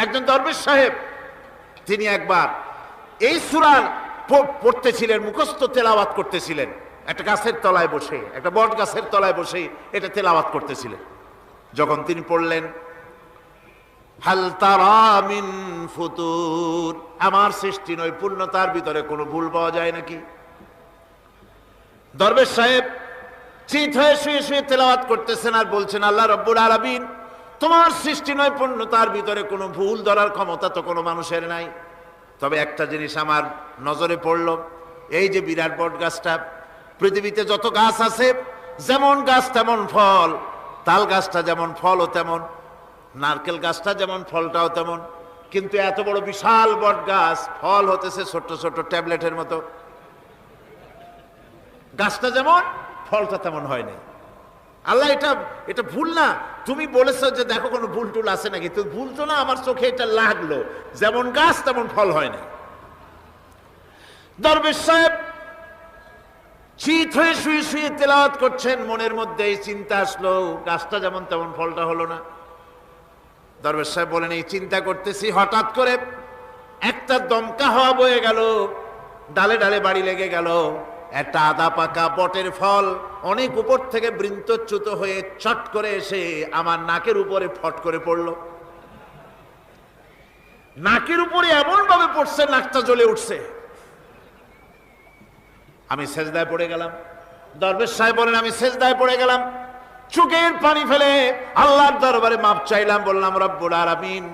একজন দরবেশ সাহেব তিনি একবার এই সূরা পড়তেছিলেন, মুখস্থ তেলাওয়াত করতেছিলেন, একটা গাছের তলায় বসে, একটা বট গাছের তলায় বসে এটা তেলাওয়াত করতেছিলেন। যখন তিনি পড়লেন হাল তারা মিন ফুতুর, আমার সৃষ্টি নৈপুণ্যতার ভিতরে কোনো ভুল পাওয়া যায় নাকি? দরবেশ সাহেব চিত হয়ে শুয়ে শুয়ে তেলাওয়াত করতেছেন আর বলছেন, আল্লাহ রব্বুল আলামিন, তোমার সৃষ্টি নৈপুণ্যতার ভিতরে কোনো ভুল ধরার ক্ষমতা তো কোনো মানুষের নাই। তবে একটা জিনিস আমার নজরে পড়ল, এই যে বিরাট বট গাছটা, পৃথিবীতে যত গাছ আছে যেমন গাছ তেমন ফল, তাল গাছটা যেমন ফলও তেমন, নারকেল গাছটা যেমন ফলটাও তেমন, কিন্তু এত বড় বিশাল বট গাছ ফল হতেছে ছোট্ট ছোট্ট ট্যাবলেটের মতো। গাছটা যেমন ফলটা তেমন হয় নাই। আল্লাহ এটা ভুল না, তুমি বলেছো যে দেখো কোনো ভুল টুল আছে নাকি, তো ভুল তো না, আমার চোখে এটা লাগলো, যেমন গাছ তেমন ফল হয় না। দরবেশ সাহেব চিত হয়ে শুয়ে শুয়ে তেলাওয়াত করছেন, মনের মধ্যে এই চিন্তা আসলো, গাছটা যেমন তেমন ফলটা হলো না। দরবেশ সাহেব বলেন, এই চিন্তা করতেছি, হঠাৎ করে একটা দমকা হাওয়া বয়ে গেল, ডালে ডালে বাড়ি লেগে গেল, একটা আদা পাকা বটের ফল অনেক উপর থেকে বৃন্তচ্যুত হয়ে চট করে এসে আমার নাকের উপরে ফট করে পড়ল। নাকের উপরে এমন ভাবে পড়ছে, নাকটা জ্বলে উঠছে। আমি সেজদায় পড়ে গেলাম। দরবেশ সাহেব বলেন, আমি সেজদায় পড়ে গেলাম, চোখের পানি ফেলে আল্লাহর দরবারে মাপ চাইলাম, বললাম, রব্বুল আলামিন,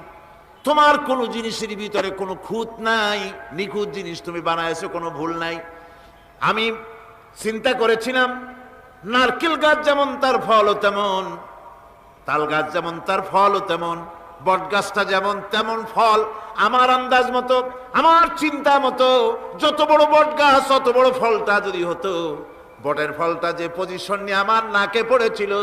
তোমার কোনো জিনিসের ভিতরে কোনো খুঁত নাই, নিখুঁত জিনিস তুমি বানাইছো, কোনো ভুল নাই। আমি চিন্তা করেছিলাম নারকেল গাছ যেমন তার ফলও তেমন, তাল গাছ যেমন তার ফলও তেমন, বট গাছটা যেমন তেমন ফল। আমার আন্দাজ মতো, আমার চিন্তা মতো, যত বড় বট গাছ অত বড় ফলটা যদি হতো, বটের ফলটা যে পজিশন নিয়ে আমার নাকে পড়েছিল,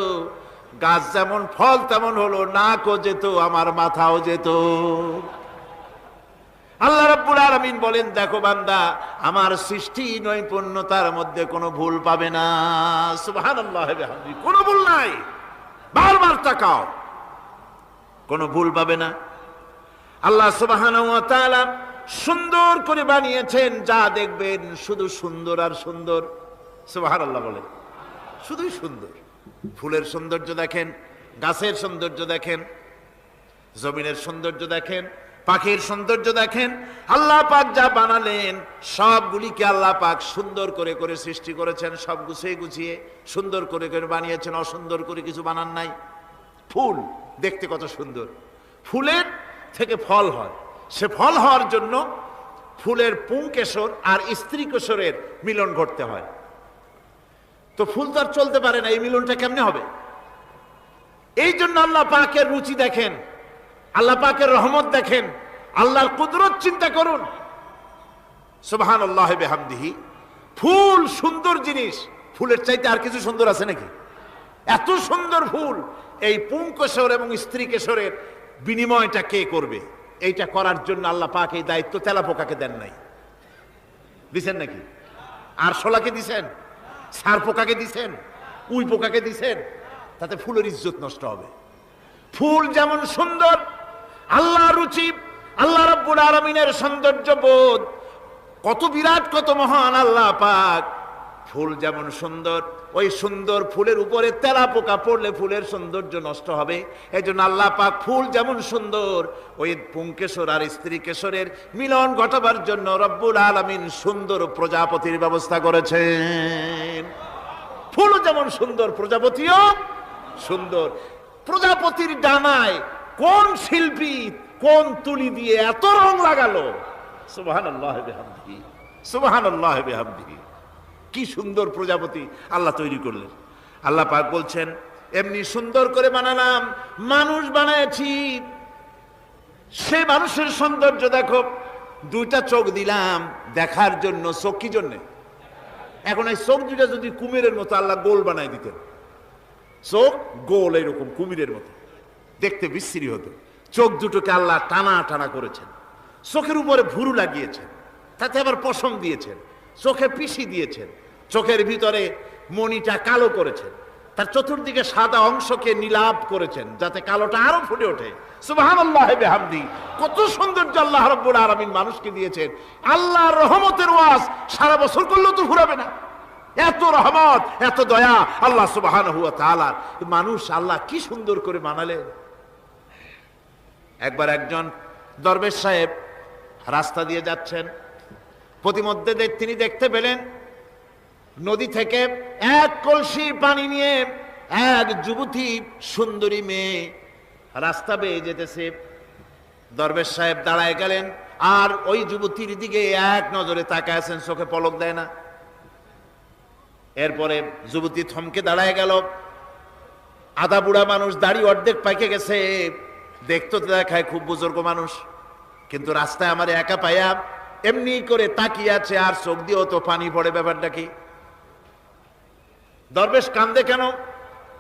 গাছ যেমন ফল তেমন হলো, নাকও যেত, আমার মাথাও যেত। আল্লাহ রাব্বুল আলামিন বলেন, দেখো বান্দা, আমার সৃষ্টি নৈপুণ্যতার মধ্যে কোনো ভুল পাবে না। সুবহানাল্লাহ ওয়া বিহামদিহি, কোনো ভুল নাই, বারবার তাকাও, কোনো ভুল পাবে না। আল্লাহ সুবহানাহু ওয়া তাআলা সুন্দর করে বানিয়েছেন, যা দেখবেন শুধু সুন্দর আর সুন্দর। সুবহানাল্লাহ বলেন, শুধুই সুন্দর। ফুলের সৌন্দর্য দেখেন, গাছের সৌন্দর্য দেখেন, জমিনের সৌন্দর্য দেখেন, পাখির সৌন্দর্য দেখেন। আল্লাহ পাক যা বানালেন সবগুলিকে আল্লাহ পাক সুন্দর করে করে সৃষ্টি করেছেন, সব গুছিয়ে গুছিয়ে সুন্দর করে করে বানিয়েছেন, অসুন্দর করে কিছু বানান নাই। ফুল দেখতে কত সুন্দর, ফুলের থেকে ফল হয়, সে ফল হওয়ার জন্য ফুলের পুংকেশর আর স্ত্রী কেশরের মিলন ঘটতে হয়। তো ফুল তো আর চলতে পারে না, এই মিলনটা কেমনে হবে? এই জন্য আল্লাহ পাকের রুচি দেখেন, আল্লাহ পাকের রহমত দেখেন, আল্লাহর কুদরত চিন্তা করুন। সুবহানাল্লাহ ওয়া বিহামদিহি। ফুল সুন্দর জিনিস, ফুলের চাইতে আর কিছু সুন্দর আছে নাকি? এত সুন্দর ফুল, এই পুংকেশর এবং স্ত্রী কেশরের বিনিময়টা কে করবে? এইটা করার জন্য আল্লাহ পাক এই দায়িত্ব তেলাপোকাকে দেন নাই, দিছেন নাকি? আর শোলাকে দিছেন, সার পোকাকে দিছেন, উই পোকাকে দিছেন, তাতে ফুলের ইজ্জত নষ্ট হবে। ফুল যেমন সুন্দর, আল্লাহ রুচি, আল্লাহ রাব্বুল আলামিনের সৌন্দর্য বোধ কত বিরাট, কত মহান আল্লাহ পাক। ফুল যেমন সুন্দর, ওই সুন্দর ফুলের উপরে তেলাপোকা পড়লে ফুলের সৌন্দর্য নষ্ট হবে। এই জন্য আল্লাহ পাক ফুল যেমন সুন্দর, ওই পুংকেশর আর স্ত্রী কেশরের মিলন ঘটাবার জন্য রব্বুল আলামিন সুন্দর প্রজাপতির ব্যবস্থা করেছেন। ফুল যেমন সুন্দর, প্রজাপতিও সুন্দর। প্রজাপতির ডানায় কোন শিল্পী কোন তুলি দিয়ে এত রং লাগালো! সুবহানাল্লাহ ওয়া বিহামদিহি, সুবহানাল্লাহ ওয়া বিহামদিহি। কি সুন্দর প্রজাপতি আল্লাহ তৈরি করলেন। আল্লাহ পাক বলছেন, এমনি সুন্দর করে বানালাম, মানুষ বানাইছি, সে মানুষের সৌন্দর্য দেখো। দুইটা চোখ দিলাম দেখার জন্য, চোখ কি জন্যে? এখন এই চোখ দুইটা যদি কুমিরের মতো আল্লাহ গোল বানাই দিতেন, চোখ গোল এরকম কুমিরের মতো দেখতে বিশ্রী হতো। চোখ দুটোকে আল্লাহ টানা টানা করেছেন, চোখের উপরে ভুরু লাগিয়েছেন, তাতে আবার পশম দিয়েছেন, চোখে পিসি দিয়েছেন, চোখের ভিতরে মণিটা কালো করেছেন, তার চতুর্দিকে সাদা অংশকে নীলাভ করেছেন যাতে কালোটা আরো ফুটে ওঠে। সুবহানাল্লাহ ওয়া বিহামদিহি। কত সৌন্দর্য আল্লাহ রাব্বুল আলামিন মানুষকে দিয়েছেন। আল্লাহর রহমতের ওয়াজ সারা বছর করলেও তো ফুরাবে না, এত রহমত, এত দয়া আল্লাহ সুবহানাহু ওয়া তাআলার। মানুষ আল্লাহ কি সুন্দর করে বানালেন। একবার একজন দরবেশ সাহেব রাস্তা দিয়ে যাচ্ছেন, প্রতিমধ্যে তিনি দেখতে পেলেন নদী থেকে এক কলসি পানি নিয়ে এক যুবতী সুন্দরী মেয়ে রাস্তা বেয়ে যেতেছে। দরবেশ সাহেব দাঁড়ায় গেলেন আর ওই যুবতীর দিকে এক নজরে তাকায় আছেন, চোখে পলক দেয় না। এরপরে যুবতী থমকে দাঁড়ায় গেল। আধা বুড়া মানুষ, দাড়ি অর্ধেক পাইকে গেছে, দেখতে দেখায় খুব বুজুর্গ মানুষ, কিন্তু রাস্তায় আমার একা পাইয়া এমনি করে তাকিয়ে আছে আর চোখ দিয়েও তো পানি পড়ে। ব্যাপারটা কি? দরবেশ কাঁদে কেন?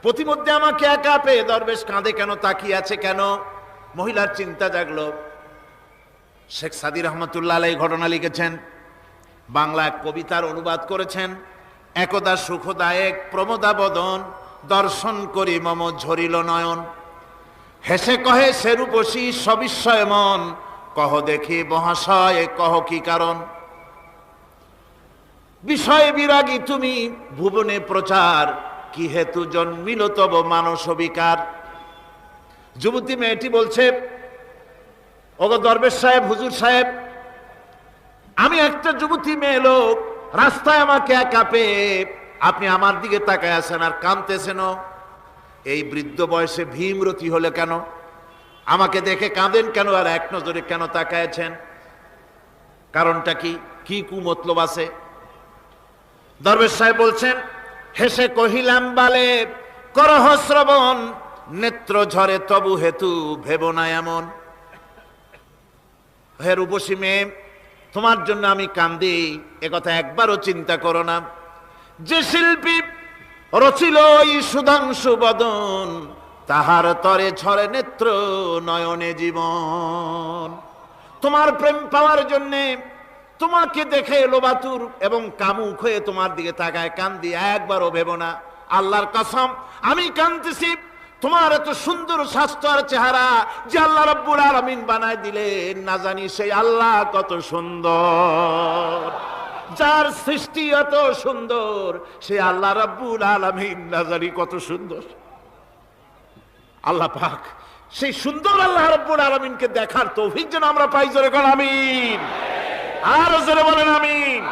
প্রতিমধ্যে আমাকে একা পেয়ে দরবেশ কাঁদে কেন, তাকিয়ে আছে কেন? মহিলার চিন্তা জাগলো। শেখ সাদি রহমতুল্লাহ আলাইহি ঘটনা লিখেছেন, বাংলা এক কবিতার অনুবাদ করেছেন। একদা সুখদায়ক প্রমোদা বদন, দর্শন করি মম ঝরিল নয়ন। হেসে কহে সেরূপসী সবিস্ময় মন, কহ দেখি মহাশয় কহ কি কারণ। বিষয় বিরাগী তুমি ভুবনে প্রচার, কি হেতু জন্মিল তব মানস বিকার। যুবতী মেয়েটি বলছে, ওগো দরবেশ সাহেব, হুজুর সাহেব, আমি একটা যুবতী মেয়ে লোক, রাস্তায় আমাকে একা পেয়ে আপনি আমার দিকে তাকায় আছেন আর কাঁদতেছেন। এই বৃদ্ধ বয়সে ভীমরতি হলে কেন? আমাকে দেখে কাঁদেন কেন আর এক নজরে কেন তাকায়ছেন? কারণটা কি? কি কুমতলব আছে? দরবেশ সাহেব বলছেন, হেসে কহিলাম বালে করহ শ্রবণ, নেত্র ঝরে তবু হেতু ভেব না এমন। হে রূপসী মেয়ে, তোমার জন্য আমি কান্দি, একথা একবারও চিন্তা করো না। যে শিল্পী রচিল এই সুধাংশু বদন, তাহার তরে ঝরে নেত্র নয়নে জীবন। তোমার প্রেম পাওয়ার জন্যে, তোমাকে দেখে লোবাতুর এবং কামুক হয়ে তোমার দিকে তাকায় কান্দি, একবারও ভেবো না। আল্লাহর কসম আমি কাঁদতেছি, তোমার এত সুন্দর স্বাস্থ্য আর চেহারা যে আল্লাহ রাব্বুল আলামিন বানায় দিলেন, না জানি সেই আল্লাহ কত সুন্দর। যার সৃষ্টি এত সুন্দর সেই আল্লাহ রাব্বুল আলামিন না জানি কত সুন্দর। আল্লাহ পাক সেই সুন্দর আল্লাহ রাব্বুল আলামিনকে দেখার তৌফিক যেন আমরা পাই। জোরে বলেন আমিন, আর জোরে বলেন আমিন।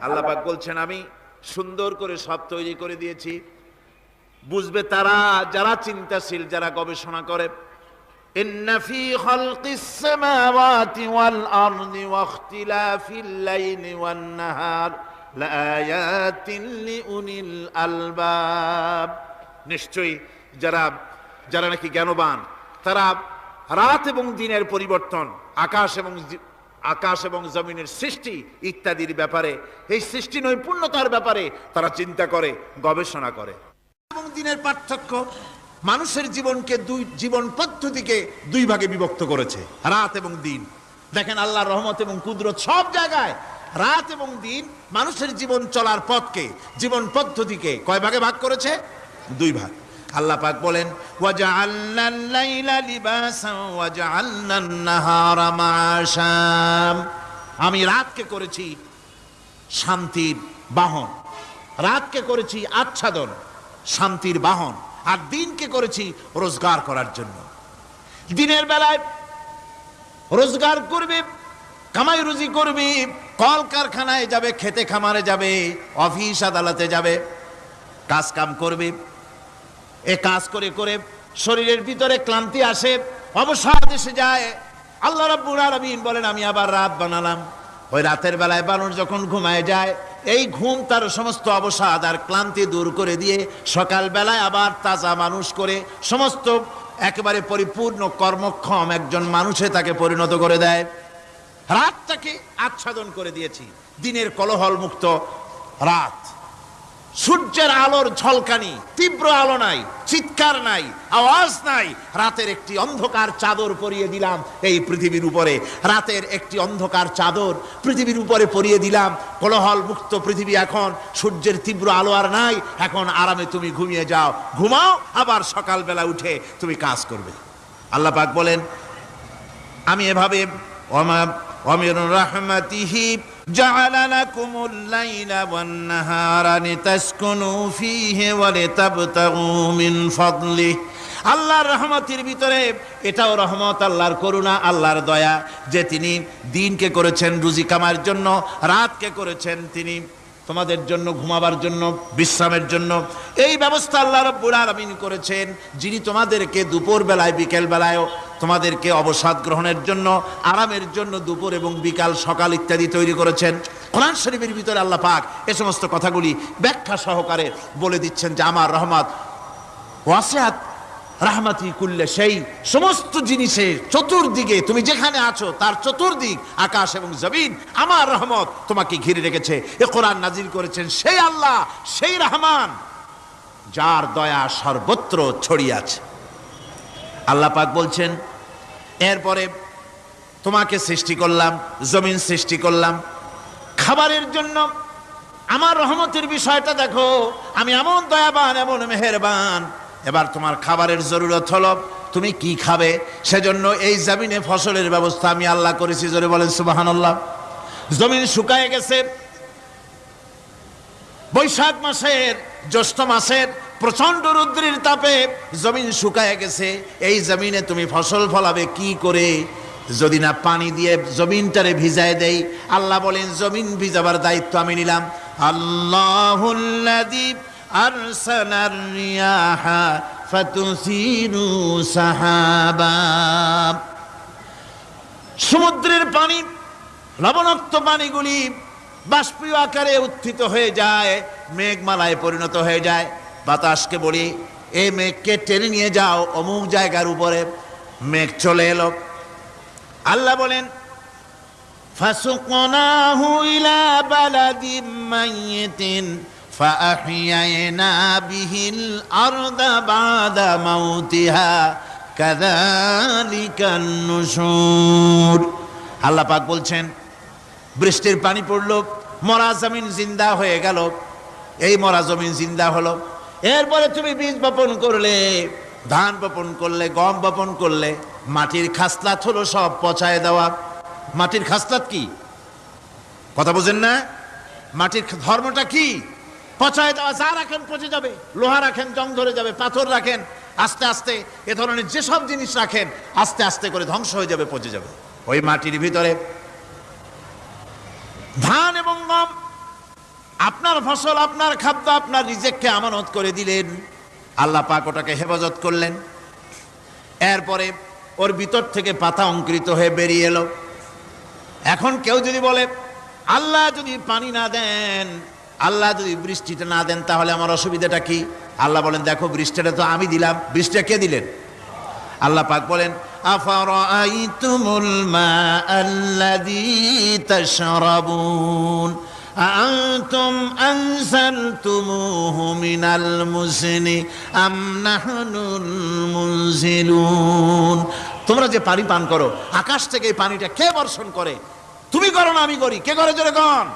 আল্লাহ পাক বলছেন, আমি সুন্দর করে সব তৈরি করে দিয়েছি। বুঝবে তারা যারা চিন্তাশীল, যারা গবেষণা করে। ইন্না ফি খালকিস সামাওয়াতি ওয়াল আরদি ওয়া ইখতিলাফিল লাইলি ওয়ান নাহার লাআয়াতিন লিউলিল আলবাব। নিশ্চয়ই যারা নাকি জ্ঞানবান, তারা রাত এবং দিনের পরিবর্তন, আকাশ এবং জমিনের সৃষ্টি ইত্যাদির ব্যাপারে, এই সৃষ্টি নৈপুণ্যতার ব্যাপারে তারা চিন্তা করে, গবেষণা করে। এবং দিনের পার্থক্য, মানুষের জীবনকে জীবন পদ্ধতিকে দুই ভাগে বিভক্ত করেছে, রাত এবং দিন। দেখেন আল্লাহর রহমত এবং কুদরত সব জায়গায়। রাত এবং দিন মানুষের জীবন চলার পথকে, জীবন পদ্ধতিকে কয় ভাগে ভাগ করেছে? দুই ভাগ। আল্লাহ পাক বলেন, ওয়াজআলনাল লাইলা লিবাসান ওয়াজআলনান নাহারা মাআশা। আমি রাতকে করেছি শান্তির বাহন, রাতকে করেছি আচ্ছাদন, শান্তির বাহন, আর দিনকে করেছি রোজগার করার জন্য। দিনের বেলায় রোজগার করবে, কামাই রুজি করবে, কল কারখানায় যাবে, খেতে খামারে যাবে, অফিস আদালতে যাবে, কাজ কাম করবে। এ কাজ করে করে শরীরের ভিতরে ক্লান্তি আসে, অবসাদ এসে যায়। আল্লাহ রাব্বুল আলামিন বলেন, আমি আবার রাত বানালাম। ওই রাতের বেলায় মানুষ যখন ঘুমায় যায়, এই ঘুম তার সমস্ত অবসাদ আর ক্লান্তি দূর করে দিয়ে সকাল বেলায় আবার তাজা মানুষ করে সমস্ত একেবারে পরিপূর্ণ কর্মক্ষম একজন মানুষে তাকে পরিণত করে দেয়। রাতটাকে আচ্ছাদন করে দিয়েছি, দিনের কোলাহল মুক্ত রাত। সূর্যের আলোর ঝলকানি, তীব্র আলো নাই, চিৎকার নাই, আওয়াজ নাই। রাতের একটি অন্ধকার চাদর পরিয়ে দিলাম এই পৃথিবীর উপরে, রাতের একটি অন্ধকার চাদর পৃথিবীর উপরে পরিয়ে দিলাম। কোলাহল মুক্ত পৃথিবী এখন, সূর্যের তীব্র আলো আর নাই। এখন আরামে তুমি ঘুমিয়ে যাও, ঘুমাও, আবার সকালবেলা উঠে তুমি কাজ করবে। আল্লাহ পাক বলেন, আমি এভাবে ওয়ামির রাহমাতিহি জাআলা লাকুমুল লাইলা ওয়ান নাহারা লিতাসকুনু ফীহি ওয়া লিতাবতাগু মিন ফাদলিহি। আল্লাহর রহমতের ভিতরে এটাও রহমত, আল্লাহর করুণা, আল্লাহর দয়া যে তিনি দিনকে করেছেন রুজি কামার জন্য, রাতকে করেছেন তিনি তোমাদের জন্য ঘুমাবার জন্য, বিশ্রামের জন্য। এই ব্যবস্থা আল্লাহ রাব্বুল আলামিন করেছেন, যিনি তোমাদেরকে দুপুর বেলায় বিকেল বেলায়ও তোমাদেরকে অবসাদ গ্রহণের জন্য, আরামের জন্য দুপুর এবং বিকাল সকাল ইত্যাদি তৈরি করেছেন। কোরআন শরীফের ভিতরে আল্লাহ পাক এ সমস্ত কথাগুলি ব্যাখ্যা সহকারে বলে দিচ্ছেন যে আমার রহমত ওয়াসিআত রাহমাতি কুল্লে, সেই সমস্ত জিনিসের চতুর্দিকে তুমি যেখানে আছো তার চতুর্দিক আকাশ এবং জমিন আমার রহমত তোমাকে ঘিরে রেখেছে। এ কোরআন নাজিল করেছেন সেই আল্লাহ, সেই রহমান যার দয়া সর্বত্র ছড়িয়ে আছে। আল্লাহ পাক বলছেন এরপরে তোমাকে সৃষ্টি করলাম, জমিন সৃষ্টি করলাম খাবারের জন্য। আমার রহমতের বিষয়টা দেখো, আমি এমন দয়াবান, এমন মেহেরবান। এবার তোমার খাবারের জরুরত হলো তুমি কি খাবে, সেজন্য এই জমিনে ফসলের ব্যবস্থা আমি আল্লাহ করেছি। জোরে বলেন সুবহানাল্লাহ। জমিন শুকায় গেছে, বৈশাখ মাসের জ্যৈষ্ঠ মাসের প্রচন্ড রৌদ্রের তাপে জমিন শুকায় গেছে। এই জমিনে তুমি ফসল ফলাবে কি করে যদি না পানি দিয়ে জমিনটারে ভিজায় দেই? আল্লাহ বলেন জমিন ভিজাবার দায়িত্ব আমি নিলাম। আল্লাহুল্লাযী আরসালার রিয়াহা ফাতুসিরু সাহাবা। সমুদ্রের পানি, লবণাক্ত পানিগুলি বাষ্পীয় আকারে উত্থিত হয়ে যায়, মেঘমালায় পরিণত হয়ে যায়। বাতাসকে বলি এই মেঘকে টেনে নিয়ে যাও অমুক জায়গার উপরে, মেঘ চলে এলো। আল্লাহ বলেন ফাসুকনাহু ইলা বালাদিম মাইয়িতিন فأحيينا به الأرض بعد موتها كذلك النشور। আল্লাহ পাক বলছেন বৃষ্টির পানি পড়লো, মরা জমিন জিন্দা হয়ে গেল। এই মরা জমিন জিন্দা হলো। এরপরে তুমি বীজ বপন করলে, ধান বপন করলে, গম বপন করলে, মাটির খাসলাত হলো সব পচায় দেওয়া। মাটির খাসলাত কি কথা বোঝেন না? মাটির ধর্মটা কি? পচায় দেওয়া। যা রাখেন পচে যাবে, লোহা রাখেন জং ধরে যাবে, পাথর রাখেন আস্তে আস্তে, এ ধরনের যেসব জিনিস রাখেন আস্তে আস্তে করে ধ্বংস হয়ে যাবে, পচে যাবে। ওই মাটির ভিতরে ধান এবং গম, আপনার ফসল, আপনার খাদ্য, আপনার রিজেককে আমানত করে দিলেন। আল্লাহ পাক ওটাকে হেফাজত করলেন। এরপরে ওর ভিতর থেকে পাতা অঙ্কুরিত হয়ে বেরিয়ে এলো। এখন কেউ যদি বলে আল্লাহ যদি পানি না দেন, আল্লাহ যদি বৃষ্টিটা না দেন, তাহলে আমার অসুবিধাটা কি? আল্লাহ বলেন দেখো বৃষ্টিটা তো আমি দিলাম। বৃষ্টিটা কে দিলেন? আল্লাহ পাক বলেন আফারাআইতুমুল মাআল্লাযী তাশরাবুন আআনতুম আনজালতুমুহু মিনাল মুজনি আম নাহনুল মুনজিলুন। তোমরা যে পানি পান করো, আকাশ থেকে এই পানিটা কে বর্ষণ করে? তুমি করো না আমি করি? কে করে জোরে কোন?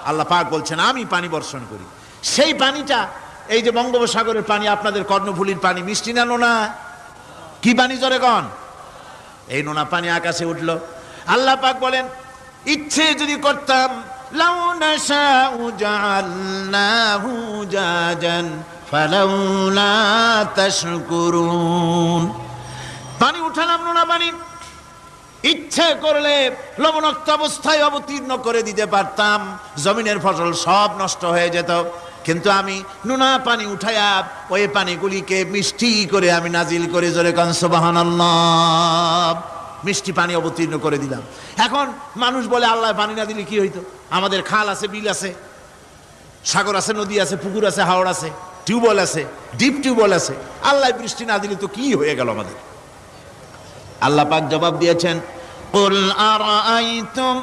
আল্লাহ পাক বলছেন আমি পানি বর্ষণ করি। সেই পানিটা, এই যে বঙ্গোপসাগরের পানি, আপনাদের কর্ণফুলীর পানি, মিষ্টি না নোনা? কি পানি জোরে কোন? এই নোনা পানি আকাশে উঠলো। আল্লাহ পাক বলেন ইচ্ছে যদি করতাম লাউ নাশাউ জাআলনাহু জাজান ফালাউলা তাশকুরুন। পানি উঠালাম, নোনা পানি, ইচ্ছে করলে লবণাক্ত অবস্থায় অবতীর্ণ করে দিতে পারতাম, জমিনের ফসল সব নষ্ট হয়ে যেত। কিন্তু আমি নোনা পানি উঠায়া ওই পানিগুলিকে মিষ্টি করে আমি নাজিল করে জোরে কান সুবহানাল্লাহ, মিষ্টি পানি অবতীর্ণ করে দিলাম। এখন মানুষ বলে আল্লাহ পানি না দিলে কি হইতো? আমাদের খাল আছে, বিল আছে, সাগর আছে, নদী আছে, পুকুর আছে, হাওড় আছে, টিউবওয়েল আছে, ডিপ টিউবওয়েল আছে। আল্লাহ বৃষ্টি না দিলে তো কি হয়ে গেল আমাদের? আল্লাহ পাক জবাব দিয়েছেন কুল আরাআইতুম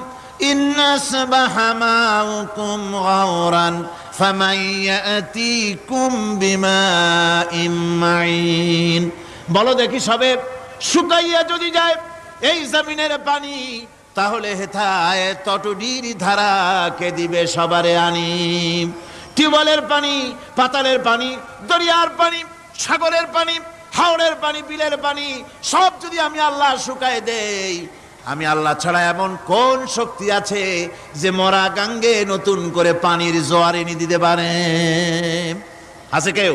ইন আসবাহা মাউকুম গাওরান ফামান ইয়াতিকুম বিমাইম মাইন। বলো দেখি সবে শুকাইয়া যদি যায় এই জমিনের পানি, তাহলে হেথায় তটডির ধারা কে দিবে সবারে আনি? টিউবওয়েলের পানি, পাতালের পানি, দরিয়ার পানি, সাগরের পানি, হাওড়ের পানি, বিলের পানি সব যদি আমি আল্লাহ শুকায় দেই, আমি আল্লাহ ছাড়া এমন কোন শক্তি আছে যে মরা গাঙ্গে নতুন করে পানির জোয়ার এনে দিতে পারে? আছে কেউ?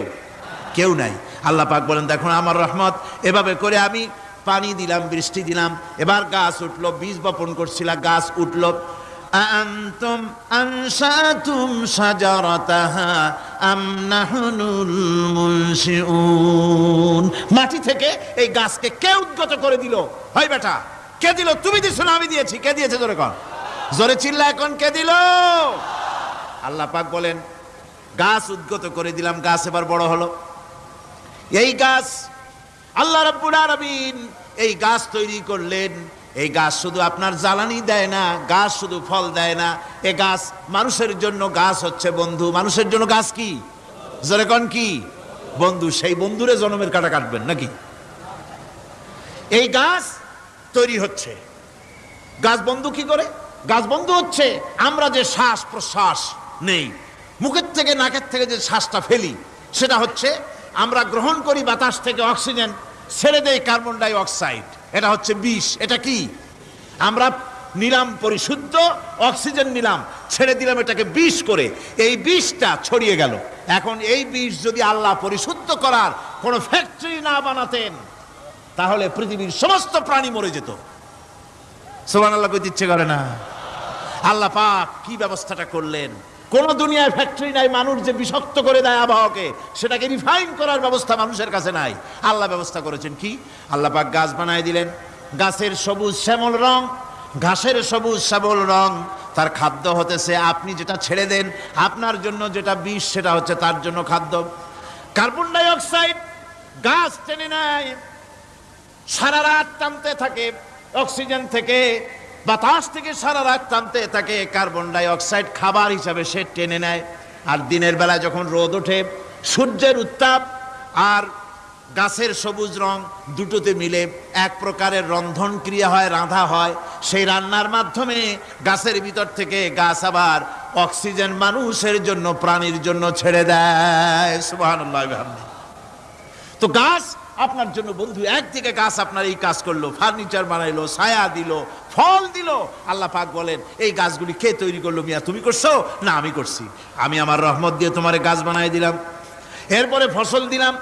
কেউ নাই। আল্লাহ পাক বলেন দেখো আমার রহমত, এভাবে করে আমি পানি দিলাম, বৃষ্টি দিলাম, এবার গাছ উঠলো, বীজ বপন করছিলাম, গাছ উঠলো। আনতুম আনশাতুম শাজারাতাহা আম নাহনুল মুনশিউন। মাটি থেকে এই গাছকে কে উদ্গত করে দিল? হয় বেটা, কে দিল? তুমি দিছো না আমি দিয়েছি? কে দিয়েছে? জোরে কর, জোরে চিল্লা এখন, কে দিল? আল্লাহ পাক বলেন গাছ উদ্গত করে দিলাম, গাছ এবার বড় হলো। এই গাছ আল্লাহ রাব্বুল আলামিন এই গাছ তৈরি করলেন। এই গাছ শুধু আপনার জ্বালানি দেয় না, গাছ শুধু ফল দেয় না, এই গাছ মানুষের জন্য, গাছ হচ্ছে বন্ধু। মানুষের জন্য গাছ কি? জোরে কোন কি? বন্ধু। সেই বন্ধুরে জন্মের কাটা কাটবেন নাকি? এই গাছ তৈরি হচ্ছে। গাছ বন্ধু কি করে? গাছ বন্ধু হচ্ছে আমরা যে শ্বাস প্রশ্বাস নেই, মুখের থেকে নাকের থেকে যে শ্বাসটা ফেলি, সেটা হচ্ছে আমরা গ্রহণ করি বাতাস থেকে অক্সিজেন, ছেড়ে দেয় কার্বন ডাই অক্সাইড। এটা হচ্ছে বিষ। এটা কি? আমরা নিলাম পরিশুদ্ধ অক্সিজেন, নিলাম, ছেড়ে দিলাম এটাকে বিষ করে, এই বিষটা ছড়িয়ে গেল। এখন এই বিষ যদি আল্লাহ পরিশুদ্ধ করার কোনো ফ্যাক্টরি না বানাতেন, তাহলে পৃথিবীর সমস্ত প্রাণী মরে যেত। সুবহানাল্লাহ কইতে ইচ্ছে করে না? আল্লাহ পাক কি ব্যবস্থাটা করলেন! কোন দুনিয়ায় ফ্যাক্টরি নাই, মানুষ যে বিষাক্ত করে দেয় আবহাওয়াকে, সেটাকে রিফাইন করার ব্যবস্থা মানুষের কাছে নাই। আল্লাহ ব্যবস্থা করেছেন কি? আল্লাহ পাক গাছ বানায় দিলেন, গাছের সবুজ শ্যামল রং, ঘাসের সবুজ শ্যামল রং, তার খাদ্য হতেছে আপনি যেটা ছেড়ে দেন, আপনার জন্য যেটা বিষ সেটা হচ্ছে তার জন্য খাদ্য। কার্বন ডাই অক্সাইড গাছ টেনে নেয়, সারা রাত টানতে থাকে, অক্সিজেন থেকে বাতাস থেকে সারা রাত টানতে থাকে, কার্বন ডাই অক্সাইড খাবার হিসাবে সে টেনে নেয়। আর দিনের বেলা যখন রোদ ওঠে, সূর্যের উত্তাপ আর গাছের সবুজ রং দুটোতে মিলে এক প্রকারের রন্ধন ক্রিয়া হয়, রাঁধা হয়। সেই রান্নার মাধ্যমে গাছের ভিতর থেকে গাছ আবার অক্সিজেন মানুষের জন্য, প্রাণীর জন্য ছেড়ে দেয়। সুবহানাল্লাহ। তো গাছ আপনার জন্য বন্ধু। একদিকে গাছ আপনার এই কাজ করলো, ফার্নিচার বানাইলো, ছায়া দিল, ফল দিল। আল্লাহ পাক বলেন এই গাছগুলি কে তৈরি করলো? মিয়া তুমি করছো না? আমি করছি। আমি আমার রহমত দিয়ে তোমার গাছ বানাই দিলাম। এরপরে ফসল দিলাম,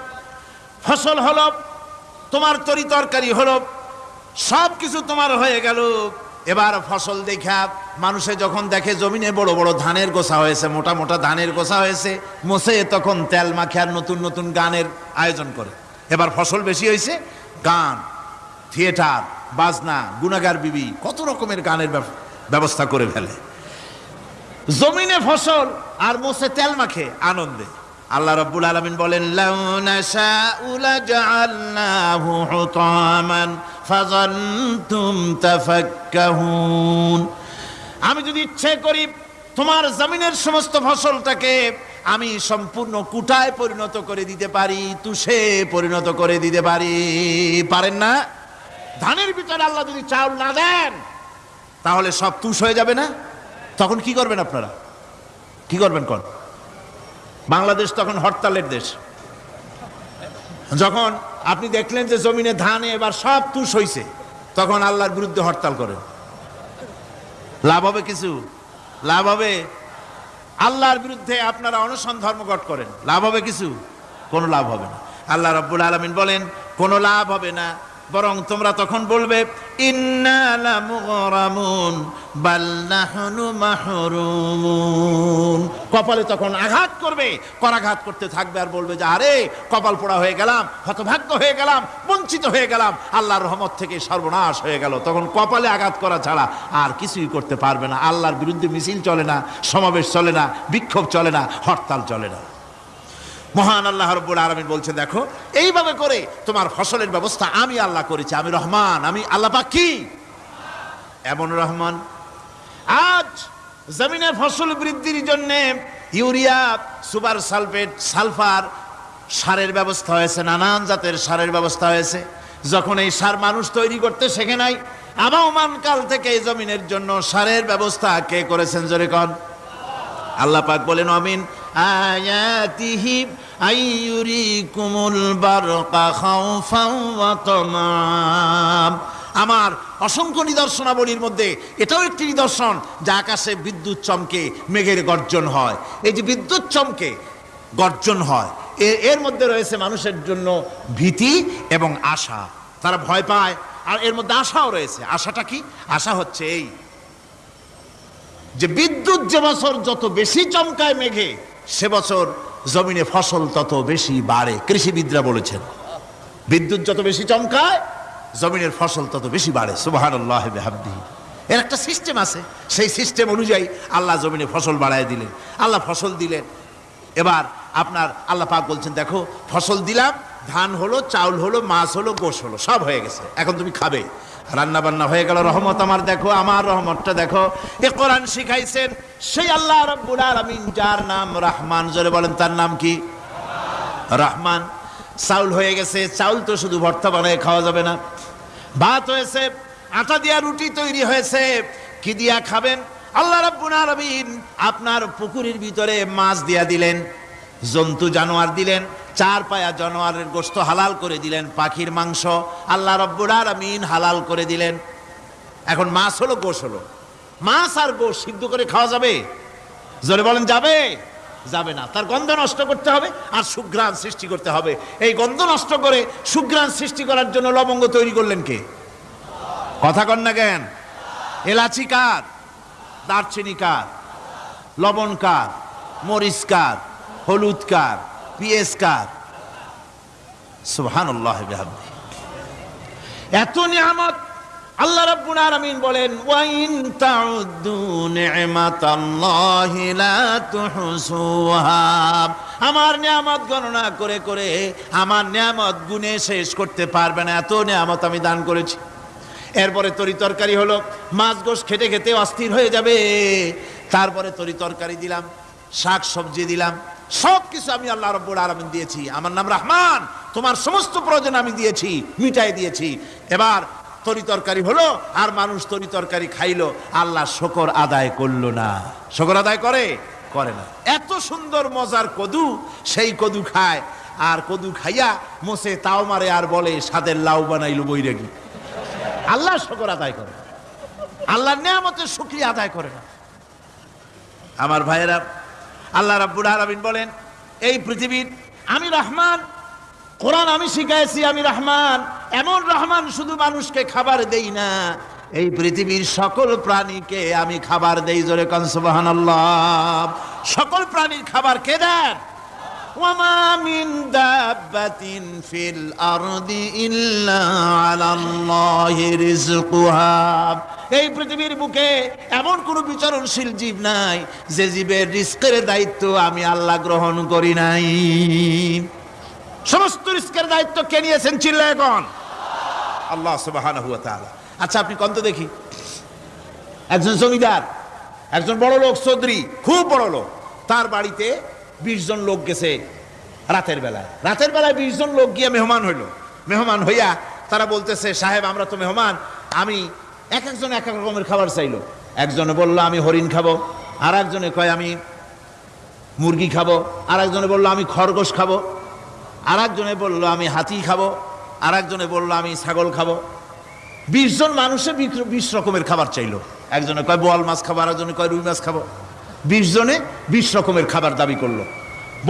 ফসল হলো, তোমার তরি তরকারি হলো, সব কিছু তোমার হয়ে গেল। এবার ফসল দেখা মানুষে যখন দেখে জমিনে বড় বড় ধানের গোছা হয়েছে, মোটা মোটা ধানের গোছা হয়েছে, মোছে তখন তেল মাখে আর নতুন নতুন গানের আয়োজন করে। এবার ফসল বেশি হয়েছে, গান, থিয়েটার, বাজনা, গুনাগার বিবি, কত রকমের গানের ব্যবস্থা করে ফেলে। জমিনে ফসল আর মোছে তেল মাখে আনন্দে। আল্লাহ রাব্বুল আলামিন বলেন লাউ নাশাউ লাজআলনাহু হুতামান ফাযান্তুম তাফাক্কাহুন। আমি যদি ইচ্ছে করি তোমার জমিনের সমস্ত ফসলটাকে আমি সম্পূর্ণ কুটায় পরিণত করে দিতে পারি, তুষে পরিণত করে দিতে পারি। পারেন না? ধানের ভিতরে আল্লাহ যদি চাউল না দেন, তাহলে সব তুষ হয়ে যাবে না? তখন কি করবেন আপনারা? কি করবেন? কোন বাংলাদেশ তখন হরতালের দেশ। যখন আপনি দেখলেন যে জমিনে ধানে এবার সব তুষ হইছে, তখন আল্লাহর বিরুদ্ধে হরতাল করেন। লাভ হবে কিছু? লাভ হবে? আল্লাহর বিরুদ্ধে আপনারা অনশন ধর্মঘট করেন, লাভ হবে কিছু? কোনো লাভ হবে না। আল্লাহ রাব্বুল আলামিন বলেন কোনো লাভ হবে না, বরং তোমরা তখন বলবে ইন্না লামুগরামুন বাল নাহনু মাহরুমুন। কপালে তখন আঘাত করবে, করাঘাত করতে থাকবে আর বলবে যে আরে কপাল পোড়া হয়ে গেলাম, হতভাগ্য হয়ে গেলাম, বঞ্চিত হয়ে গেলাম, আল্লাহর রহমত থেকে সর্বনাশ হয়ে গেল। তখন কপালে আঘাত করা ছাড়া আর কিছুই করতে পারবে না। আল্লাহর বিরুদ্ধে মিছিল চলে না, সমাবেশ চলে না, বিক্ষোভ চলে না, হরতাল চলে না। মহান আল্লাহ রাব্বুল আলামিন বলছে দেখো এইভাবে করে তোমার ফসলের ব্যবস্থা আমি আল্লাহ করেছি। আমি রহমান, আমি আল্লাহ পাক কি এমন রহমান। আজ জমিনে ফসল বৃদ্ধির জন্য ইউরিয়া, সুপার সালফেট, সালফার সারের ব্যবস্থা হয়েছে, নানান জাতের সারের ব্যবস্থা হয়েছে। যখন এই সার মানুষ তৈরি করতে শেখে নাই, আবহমান কাল থেকে এই জমিনের জন্য সারের ব্যবস্থা কে করেছেন? জোরে কোন? আল্লাহ পাক বলেন আমিন আয়াতিহি আইয়ুরিকুমুল বারকা খাউফান ওয়া তামা। আমার অসংখ্য নিদর্শনাবলীর মধ্যে এটাও একটি নিদর্শন যে আকাশে বিদ্যুৎ চমকে মেঘের গর্জন হয়। এই যে বিদ্যুৎ চমকে গর্জন হয়, এর মধ্যে রয়েছে মানুষের জন্য ভীতি এবং আশা। তারা ভয় পায়, আর এর মধ্যে আশাও রয়েছে। আশাটা কি? আশা হচ্ছে এই যে বিদ্যুৎ যে বছর যত বেশি চমকায় মেঘে, সে বছর জমিনে ফসল তত বেশি বাড়ে। কৃষিবিদরা বলেছেন বিদ্যুৎ যত বেশি চমকায় জমিনের ফসল তত বেশি বাড়ে। সুবহানাল্লাহ বিহামদিহি। এর একটা সিস্টেম আছে, সেই সিস্টেম অনুযায়ী আল্লাহ জমিনে ফসল বাড়ায় দিলেন। আল্লাহ ফসল দিলেন। এবার আপনার আল্লাহ পাক বলছেন, দেখো ফসল দিলাম, ধান হলো, চাউল হলো, মাছ হলো, গোশ হলো, সব হয়ে গেছে, এখন তুমি খাবে। রান্না বান্না হয়ে গেল, রহমত আমার দেখো, আমার রহমতটা দেখো। এ কোরআন শিখাইছেন সেই আল্লাহ রাব্বুল আলামিন, যার নাম রহমান। জোরে বলেন, তার নাম কি? রহমান। চাউল হয়ে গেছে, চাউল তো শুধু ভর্তা বানায় খাওয়া যাবে না। ভাত হয়েছে, আটা দিয়া রুটি তৈরি হয়েছে, কি দিয়া খাবেন? আল্লাহ রাব্বুল আলামিন আপনার পুকুরের ভিতরে মাছ দিয়া দিলেন, জন্তু জানোয়ার দিলেন, চার পায়া জানোয়ারের গোশত হালাল করে দিলেন, পাখির মাংস আল্লাহ রাব্বুল আলামিন হালাল করে দিলেন। এখন মাছ হলো, গোশ হলো। মাছ আর গোশ সিদ্ধ করে খাওয়া যাবে? জোরে বলেন, যাবে? যাবে না। তার গন্ধ নষ্ট করতে হবে আর সুঘ্রাণ সৃষ্টি করতে হবে। এই গন্ধ নষ্ট করে সুঘ্রাণ সৃষ্টি করার জন্য লবঙ্গ তৈরি করলেন কে? কথা কন না কেন? এলাচি কার? দারচিনি কার? লবণ কার? মরিচ কার? হলুদ কার? পেঁয়াজ কার? সুবহানাল্লাহ বিহামদিহি। এত নিয়ামত আল্লাহ রাব্বুল আলামিন বলেন, ওয়া ইন তাউদ্দু নি'মাতাল্লাহি লা তুহসুহা। আমার নিয়ামত গণনা করে করে আমার নিয়ামত গুণে শেষ করতে পারবে না, এত নিয়ামত আমি দান করেছি। এরপরে তরি তরকারি হলো, মাছ গোশ খেতে খেতে অস্থির হয়ে যাবে। তারপরে তরি তরকারি দিলাম, শাক সবজি দিলাম, সব কিছু আমি আল্লাহ রাব্বুল আলামিন দিয়েছি। আমার নাম রহমান, তোমার সমস্ত প্রয়োজন আমি দিয়েছি, মিটাই দিয়েছি। এবার তরি তরকারি হলো, আর মানুষ তরি তরকারি খাইলো, আল্লাহ শুকর আদায় করলো না। শুকর আদায় করে? করে না। এত সুন্দর মজার কদু, সেই কদু খায়, আর কদু খাইয়া মোসে তাও মারে, আর বলে স্বাদের লাউ বানাইলো বৈরাগী। আল্লাহ শুকর আদায় করে, আল্লাহর নিয়ামতের শুকরিয়া আদায় করে না। আমার ভাইয়েরা, আল্লাহ রাব্বুল আলামিন বলেন, এই পৃথিবীর আমি রহমান, কোরআন আমি শিখাইছি আমি রহমান। এমন রহমান শুধু মানুষকে খাবার দেই না, এই পৃথিবীর সকল প্রাণীকে আমি খাবার দেই। জোরে কোন সুবহানাল্লাহ। সকল প্রাণীর খাবার কে দেন? ওয়া মা মিন দাব্বাতিন ফিল আরদি ইল্লা আলাল্লাহি রিজকুহা। এই পৃথিবীর বুকে এমন কোনো বিচরণশীল জীব নাই যে জীবের রিজকের দায়িত্ব আমি আল্লাহ গ্রহণ করি নাই। সমস্ত রিজকের দায়িত্ব কে নিয়েছেন? চিল্লায় কোন? আল্লাহ সুবহানাহু ওয়া তাআলা। আচ্ছা, আপনি কোন তো দেখি, একজন জমিদার, একজন বড় লোক, চৌধুরী, খুব বড় লোক, তার বাড়িতে 20 জন লোক গেছে রাতের বেলায়। রাতের বেলায় 20 জন লোক গিয়ে মেহমান হইল। মেহমান হইয়া তারা বলতেছে, সাহেব আমরা তো মেহমান, আমি এক একজন এক এক রকমের খাবার চাইলো। একজনে বলল আমি হরিণ খাবো, আর একজনে কয় আমি মুরগি খাবো, আর একজনে বললো আমি খরগোশ খাবো, আর একজনে বললো আমি হাতি খাবো, আর একজনে বললো আমি ছাগল খাবো। 20 জন মানুষে 20 রকমের খাবার চাইলো। একজনে কয় বোয়াল মাছ খাবো, আর একজনে কয় রুই মাছ খাবো। 20 জনে 20 রকমের খাবার দাবি করলো।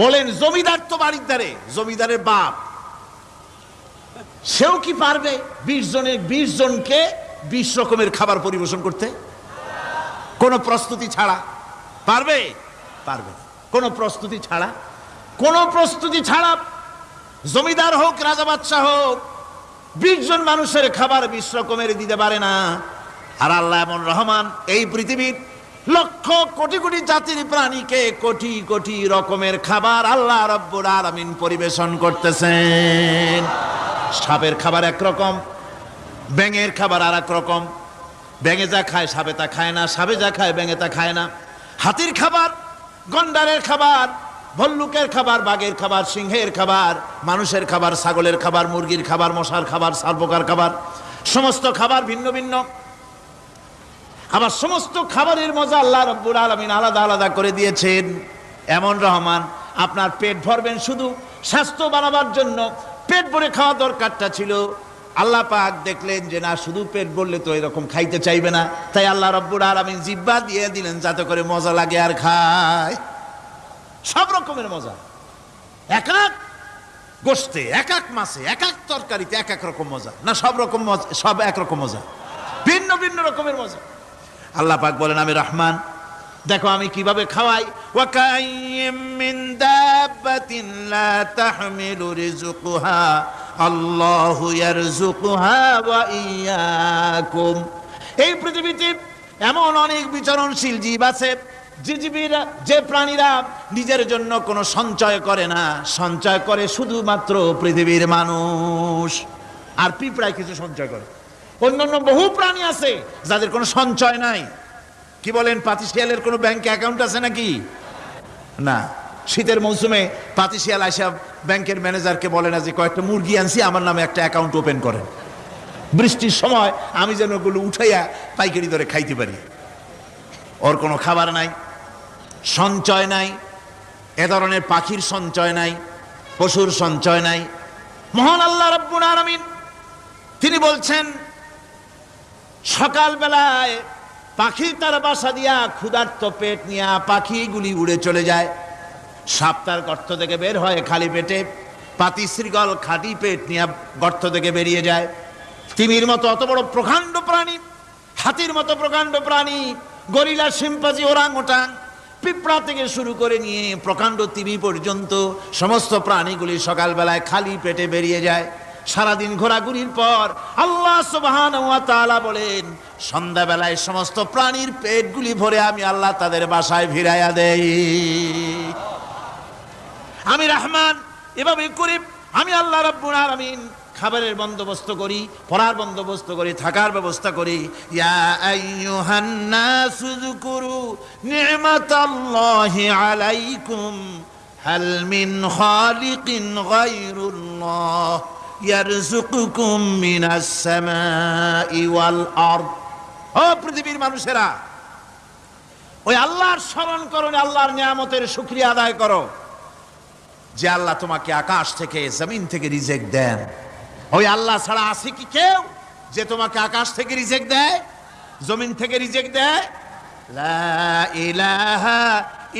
বলেন, জমিদার তো বাড়ির ধারে, জমিদারের বাপ, সেও কি পারবে 20 জনকে 20 রকমের খাবার পরিবেশন করতে? কোন প্রস্তুতি ছাড়া পারবে? পারবে। কোন প্রস্তুতি ছাড়া, কোন প্রস্তুতি ছাড়া জমিদার হোক, রাজা বাদশাহ হোক, 20 জন মানুষের খাবার 20 রকমের দিতে পারে না। আর আল্লাহ এমন রহমান, এই পৃথিবীর লক্ষ কোটি কোটি জাতির প্রাণীকে কোটি কোটি রকমের খাবার আল্লাহ রাব্বুল আলামিন পরিবেশন করতেছেন। সাপের খাবার একরকম, ব্যাঙের খাবার আর এক রকম। ব্যাঙে যা খায় সাপে তা খায় না, সাপে যা খায় ব্যাঙে তা খায় না। হাতির খাবার, গন্ডারের খাবার, ভল্লুকের খাবার, বাঘের খাবার, সিংহের খাবার, মানুষের খাবার, ছাগলের খাবার, মুরগির খাবার, মশার খাবার, সারপোকার খাবার, সমস্ত খাবার ভিন্ন ভিন্ন। আবার সমস্ত খাবারের মজা আল্লাহ রাব্বুল আলামিন আলাদা আলাদা করে দিয়েছেন। এমন রহমান, আপনার পেট ভরবেন শুধু স্বাস্থ্য বানাবার জন্য, পেট ভরে খাওয়া দরকারটা ছিল। আল্লাহ পাক দেখলেন যে না, শুধু পেট ভরলে তো এরকম খাইতে চাইবে না, তাই আল্লাহ রাব্বুল আলামিন জিহ্বা দিয়ে দিলেন যাতে করে মজা লাগে আর খায়। সব রকমের মজা, এক এক গোশতে, এক এক মাছে, এক এক তরকারিতে এক এক রকম মজা, না সব রকম মজা, সব একরকম মজা, ভিন্ন ভিন্ন রকমের মজা। আল্লাহ পাক বলেন আমি রহমান, দেখো আমি কিভাবে খাওয়াই। ওয়াকাইয়্যিম মিন দাব্বাতিন লা তাহমিলু রিজকুহা আল্লাহু ইয়ারযুকুহা ওয়া ইয়্যাকুম। এই পৃথিবীতে এমন অনেক বিচরণশীল জীব আছে, যে জীবীরা, যে প্রাণীরা নিজের জন্য কোনো সঞ্চয় করে না, সঞ্চয় করে শুধুমাত্র পৃথিবীর মানুষ। আর পিঁপড়ায় কিছু সঞ্চয় করে। অন্যান্য বহু প্রাণী আছে যাদের কোনো সঞ্চয় নাই। কি বলেন, পাতিশিয়ালের কোনো ব্যাংকে অ্যাকাউন্ট আছে নাকি? না। শীতের মৌসুমে পাতিশিয়াল আইসা ব্যাংকের ম্যানেজারকে বলে না যে কয়েকটা মুরগি আনছি, আমার নামে একটা অ্যাকাউন্ট ওপেন করেন, বৃষ্টির সময় আমি যেন ওগুলো উঠাইয়া পাইকারি দরে খাইতে পারি। ওর কোনো খাবার নাই, সঞ্চয় নাই, এ ধরনের পাখির সঞ্চয় নাই, পশুর সঞ্চয় নাই। মহান আল্লাহ রাব্বুল আলামিন তিনি বলছেন, সকাল বেলায় পাখি তার বাসা দিয়া ক্ষুধার্ত পেট নিয়ে পাখিগুলি উড়ে চলে যায়। সাপ তার গর্ত থেকে বের হয় খালি পেটে, পাতি শৃগাল খাঁটি পেট নিয়ে গর্ত থেকে বেরিয়ে যায়। তিমির মতো অত বড় প্রকাণ্ড প্রাণী, হাতির মতো প্রকাণ্ড প্রাণী, গরিলা, শিম্পাঞ্জি, ওরাংওটাং, পিঁপড়া থেকে শুরু করে নিয়ে প্রকাণ্ড তিমি পর্যন্ত সমস্ত প্রাণীগুলি সকালবেলায় খালি পেটে বেরিয়ে যায়। সারাদিন ঘোরাঘুরির পর আল্লাহ সুবহানাহু ওয়া তাআলা বলেন, সন্ধ্যাবেলায় সমস্ত প্রাণীর পেটগুলি ভরে আমি আল্লাহ তাদের বাসায় ফিরাইয়া দেই। আমি রহমান, এভাবে করি আমি আল্লাহ রাব্বুল আলামিন খাবারের বন্দোবস্ত করি, পড়ার বন্দোবস্ত করি, থাকার ব্যবস্থা করি। ইয়া আইয়ুহান নাসু যকুরু নি'মাতাল্লাহি আলাইকুম হাল মিন খালিকিন গায়রুল্লাহ ইয়ারযুকুকুম মিনাস সামাই ওয়াল আরদ। ও পৃথিবীর মানুষেরা, ওই আল্লাহর স্মরণ করো, আল্লাহর নিয়ামতের শুকরিয়া আদায় করো যে আল্লাহ তোমাকে আকাশ থেকে, জমিন থেকে রিজিক দেন। ওই আল্লাহ ছাড়া আছে কি কেউ যে তোমাকে আকাশ থেকে রিজিক দেয়, জমিন থেকে রিজিক দেয়? লা ইলাহা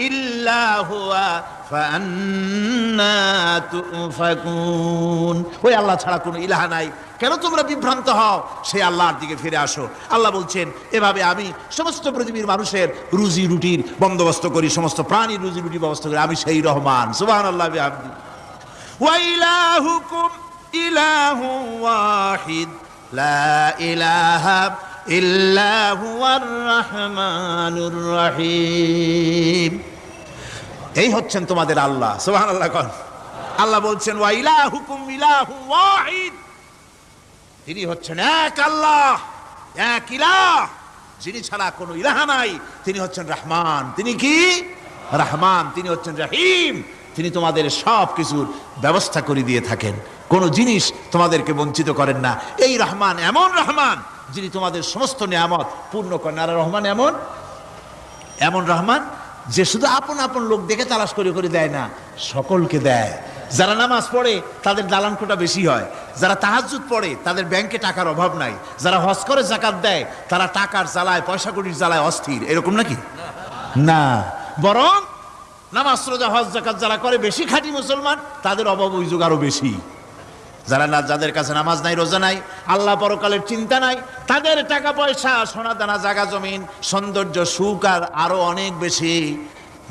ইল্লা হুয়া ফাআন্না তুফাকুন। ওই আল্লাহ ছাড়া কোনো ইলাহা নাই, কেন তোমরা বিভ্রান্ত হও? সেই আল্লাহর দিকে ফিরে আসো। আল্লাহ বলছেন, এভাবে আমি সমস্ত পৃথিবীর মানুষের রুজি রুটির বন্দোবস্ত করি, সমস্ত প্রাণীর রুজি রুটির ব্যবস্থা করি, আমি সেই রহমান। সুবহানাল্লাহ বিহামদিহি। ওয়া ইলাহুকুম ইলাহু ওয়াহিদ লা ইলাহা ইল্লা হুয়ার রহমানুর রহিম। এই হচ্ছেন তোমাদের আল্লাহ। সুবহানাল্লাহ। আল্লাহ বলছেন, ওয়া ইলাহুকুম ইলাহু ওয়াহিদ, তিনি হচ্ছেন এক আল্লাহ, এক ইলাহ, যিনি ছাড়া কোনো ইলাহা নাই। তিনি হচ্ছেন রহমান। তিনি কি? রহমান। তিনি হচ্ছেন রহিম। তিনি তোমাদের সব কিছুর ব্যবস্থা করে দিয়ে থাকেন, কোনো জিনিস তোমাদেরকে বঞ্চিত করেন না। এই রহমান এমন রহমান যিনি তোমাদের সমস্ত নিয়ামত পূর্ণ করেন। আর রহমান এমন রহমান যে শুধু আপন আপন লোক দেখে তালাশ করে করে দেয় না, সকলকে দেয়। যারা নামাজ পড়ে তাদের দালান কোটা বেশি হয়, যারা তাহাজ্জুদ পড়ে তাদের ব্যাংকে টাকার অভাব নাই, যারা হজ করে যাকাত দেয় তারা টাকার জ্বালায়, পয়সা কড়ির জ্বালায় অস্থির। এরকম নাকি? না, বরং নামাজ রোজা হজ যাকাত যারা করে বেশি খাঁটি মুসলমান, তাদের অভাব অভিযোগ আরো বেশি। যাদের কাছে নামাজ নাই, রোজা নাই, আল্লাহ পরকালের চিন্তা নাই, তাদের টাকা পয়সা, সোনা দানা, জায়গা জমিন, সৌন্দর্য, সুখ আর আরো অনেক বেশি।